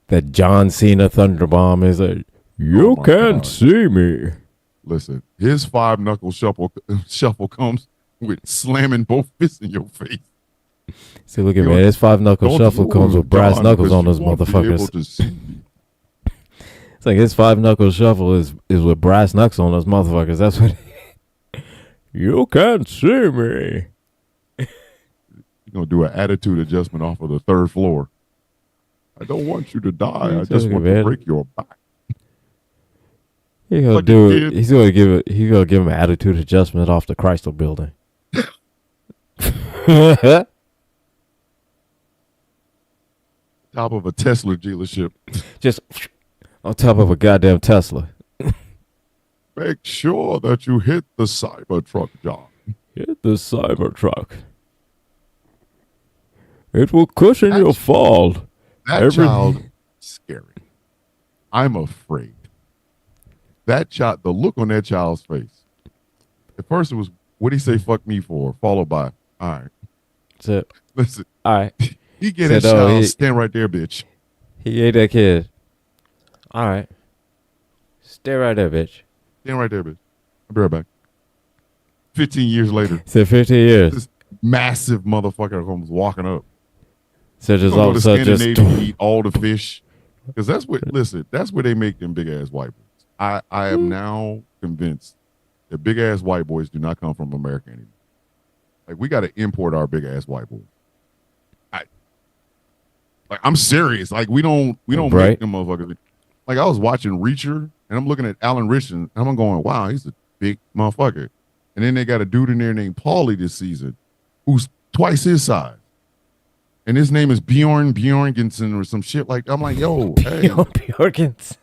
that John Cena thunderbomb. Is like, you can't see me. Listen, his 5-knuckle shuffle comes with slamming both fists in your face. See, look at man, his 5-knuckle shuffle comes with brass knuckles on those motherfuckers. It's like his 5-knuckle shuffle is with brass knuckles on those motherfuckers. That's what. You can't see me. You're gonna do an attitude adjustment off of the 3rd floor. I don't want you to die. I just want to break your back. He's gonna do it. He's gonna give him an attitude adjustment off the Chrysler Building. Top of a Tesla dealership. Just on top of a goddamn Tesla. Make sure that you hit the Cybertruck, John. Hit the Cybertruck. It will cushion your fall. That child is scary. I'm afraid. that child, the look on that child's face. At first it was, what'd he say fuck me for? Followed by, all right. So, Listen. all right. He get his child, stand right there, bitch. He ate that kid. All right. Stay right there, bitch. Stand right there, bitch. I'll be right back. 15 years later. So 15 years. This massive motherfucker comes walking up. So just all of a sudden just eat all the fish. Because that's what, listen, that's where they make them big ass white boys. I am now convinced that big ass white boys do not come from America anymore. Like, we got to import our big ass white boys. I'm serious. Like, we don't make them motherfuckers. Like, I was watching Reacher and I'm looking at Alan Richardson and I'm going, wow, he's a big motherfucker. And then they got a dude in there named Paulie this season who's twice his size. And his name is Bjorn Bjorgensen or some shit like that. I'm like, yo, hey. Bjorgensen.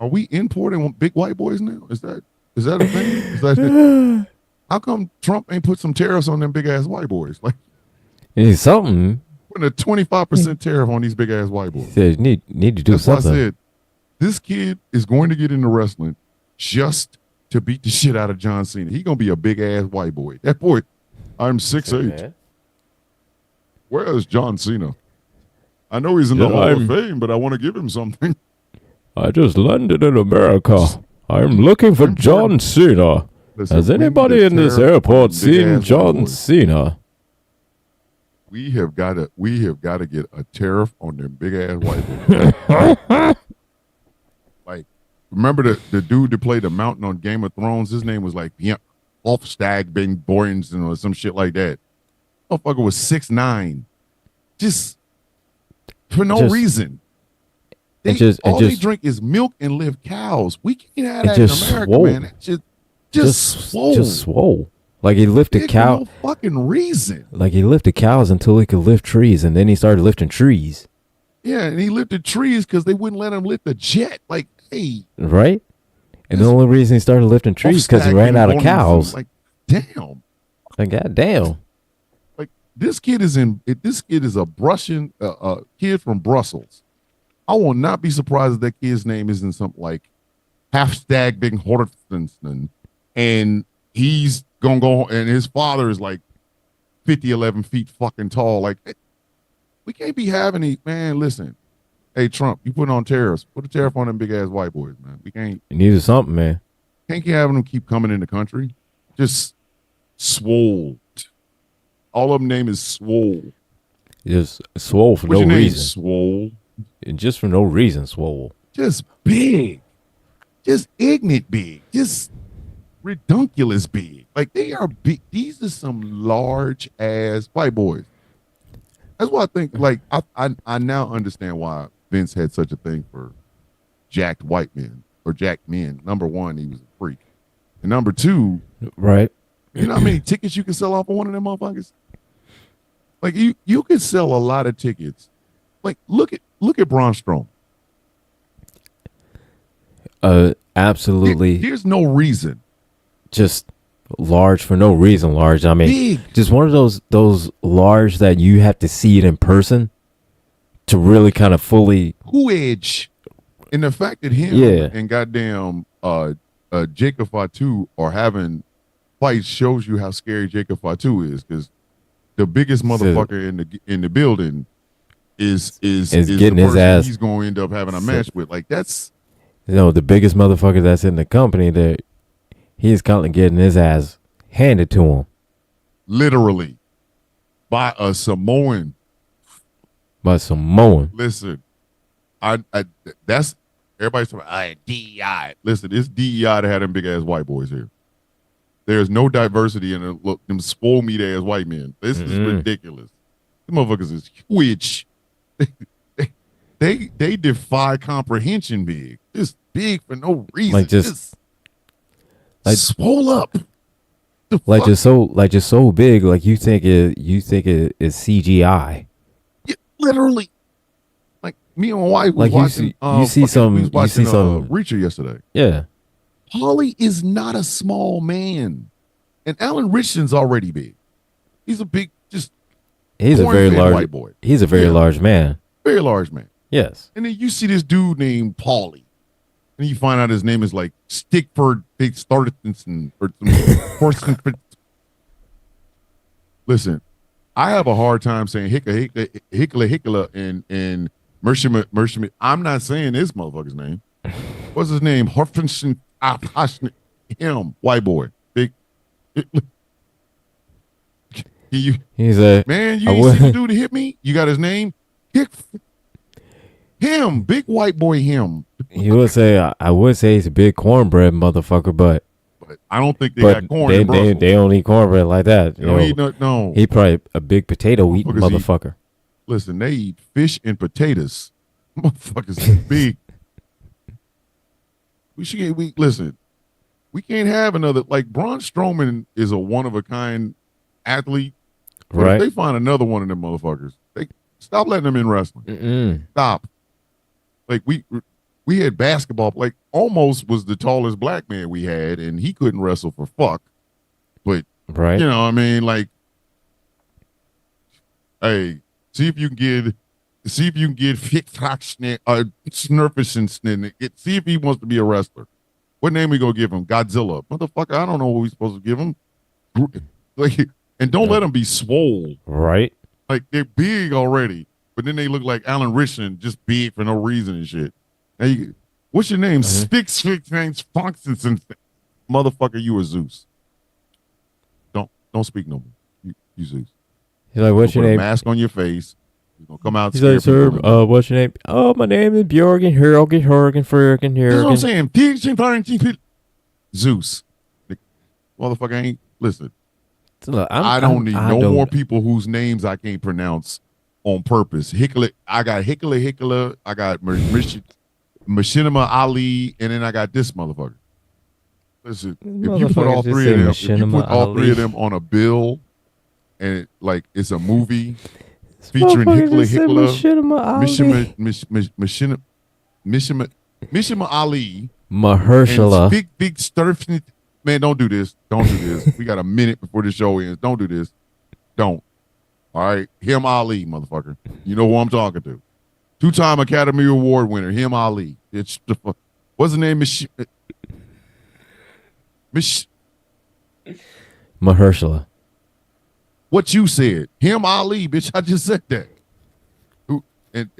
Are we importing big white boys now? Is that a thing? Is that how come Trump ain't put some tariffs on them big ass white boys? Like, it's something. Putting a 25% tariff on these big ass white boys. Said need to do That's something. Why I said this kid is going to get into wrestling just to beat the shit out of John Cena. He gonna be a big ass white boy. That boy, I'm 6'8". Where is John Cena? I know he's in the Hall of Fame, but I want to give him something. I just landed in America. I'm looking for John Cena. Listen, has anybody in this airport seen John Cena? We have got to get a tariff on them big ass white boys. Like, remember the dude that played the Mountain on Game of Thrones? His name was like Hofstag Ben Borenson or some shit like that. Motherfucker was 6'9", just for no reason. They drink is milk and live cows. We can't have that in America, swole. Man. Just swole. Just swole. Like he lifted cows. No fucking reason. Like he lifted cows until he could lift trees, and then he started lifting trees. Yeah, and he lifted trees because they wouldn't let him lift a jet. Like, hey. Right? And the only reason he started lifting trees because he ran out of cows. Like, damn. Like, goddamn. Like, this kid is a kid from Brussels. I will not be surprised if that kid's name isn't something like Halfstag Big Hortensen, and he's gonna go, and his father is like 11 feet fucking tall. Like, we can't be having man. Listen, hey Trump, you putting on tariffs? Put a tariff on them big ass white boys, man. We can't. You needed something, man. Can't keep having them keep coming in the country. Just swole. All of them name is swole. Just swole for no reason. Swole. And just for no reason, swole. Just big. Just ignorant big. Just redunculous big. Like, they are big. These are some large ass white boys. That's why I think, like, I now understand why Vince had such a thing for jacked white men or jacked men. Number one, he was a freak. And number two, right? You know how many tickets you can sell off of one of them motherfuckers? Like, you can sell a lot of tickets. Like, look at Braun Strowman. Absolutely. There's no reason. Just large for no reason. Large. I mean, big. Just one of those large that you have to see it in person to really kind of fully. Who edge? And the fact that him and goddamn Jacob Fatu are having fights shows you how scary Jacob Fatu is, because the biggest motherfucker in the building is getting the his ass. He's going to end up having a match with. Like, that's, the biggest motherfucker that's in the company, that he's currently getting his ass handed to him, literally by a Samoan. Listen, that's everybody's talking about DEI. Listen, it's DEI to have them big ass white boys here. There's no diversity in them spoil meat ass white men. This is ridiculous. Them motherfuckers is huge. They defy comprehension big. Just big for no reason. Like just swole up. Like just so big, like you think it is CGI. Yeah, literally. Like, me and my wife was like watching you see some Reacher yesterday. Yeah. Paulie is not a small man. And Alan Richardson's already big. He's a big, he's a very large white boy. He's a very large man. Very large man. Yes. And then you see this dude named Paulie. And you find out his name is like Stickford Big Startinson or some Listen, I have a hard time saying Hickla and Mershima. I'm not saying this motherfucker's name. What's his name? Horfenson him, white boy. Big He's a man, you ain't see the dude to hit me? You got his name? Him, big white boy him. He would say, I would say he's a big cornbread motherfucker, but I don't think they got corn in Brussels. They don't eat cornbread like that. They don't eat no. He probably a big potato eating motherfucker. Listen, they eat fish and potatoes. Motherfuckers big. Listen. We can't have another, like, Braun Strowman is a one-of-a-kind athlete. But right. If they find another one of them motherfuckers, they stop letting them in wrestling. Stop. Like, we had basketball, like, almost was the tallest black man we had, and he couldn't wrestle for fuck. But, right. You know what I mean? Like, hey, see if you can get Snurfison, see if he wants to be a wrestler. What name we gonna give him? Godzilla. Motherfucker, I don't know what we supposed to give him. Like, and don't let them be swole. Right. Like, they're big already, but then they look like Alan Richardson, just big for no reason and shit. Hey, what's your name? Sticks, Foxes, motherfucker, you a Zeus. Don't speak no more. You Zeus. He's like, what's your name? Mask on your face. You're gonna come out. He's like, sir, what's your name? Oh, my name is Bjorgen, That's what I'm saying. Zeus. Motherfucker ain't listen. Look, I don't need no more people whose names I can't pronounce on purpose. I got Hickla. I got Machinima Ali, and then I got this motherfucker. Listen, if you put all three of them on a bill, and it's a movie featuring Mishima Ali, Mahershala, big sturf. Man, don't do this. We got a minute before the show ends. Don't do this. Don't. All right, him Ali, motherfucker. You know who I'm talking to. 2-time Academy Award winner, him Ali. It's what's the name? Mahershala. What you said, him Ali, bitch. I just said that. Who and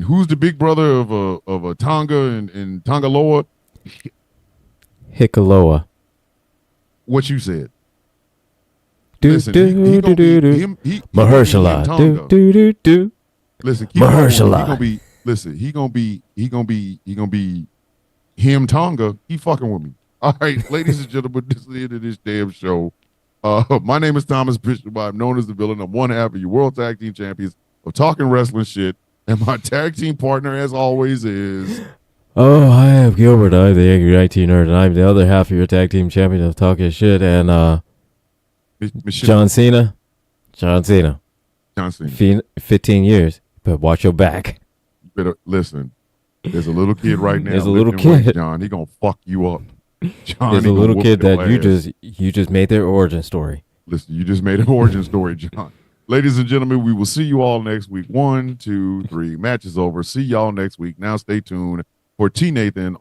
who's the big brother of a Tonga and Tongaloa? Hickaloa. What you said. Listen, Mahershala. Listen, Mahershala. He gonna be him Tonga. He fucking with me. All right, ladies and gentlemen, this is the end of this damn show. My name is Thomas Bishop. I'm known as the villain. I'm one half of your World Tag Team Champions of Talking Wrestling Shit. And my tag team partner, as always, is... Oh, I am Gilbert. I'm the Angry IT Nerd, and I'm the other half of your tag team champion of Talking Shit. And John Cena. 15 years. But watch your back. Better listen. There's a little kid right now. There's a little kid. John, he gonna fuck you up. John, there's a little kid that you just made their origin story. Listen, you just made an origin story, John. Ladies and gentlemen, we will see you all next week. 1, 2, 3. Match is over. See y'all next week. Now stay tuned for T. Nathan on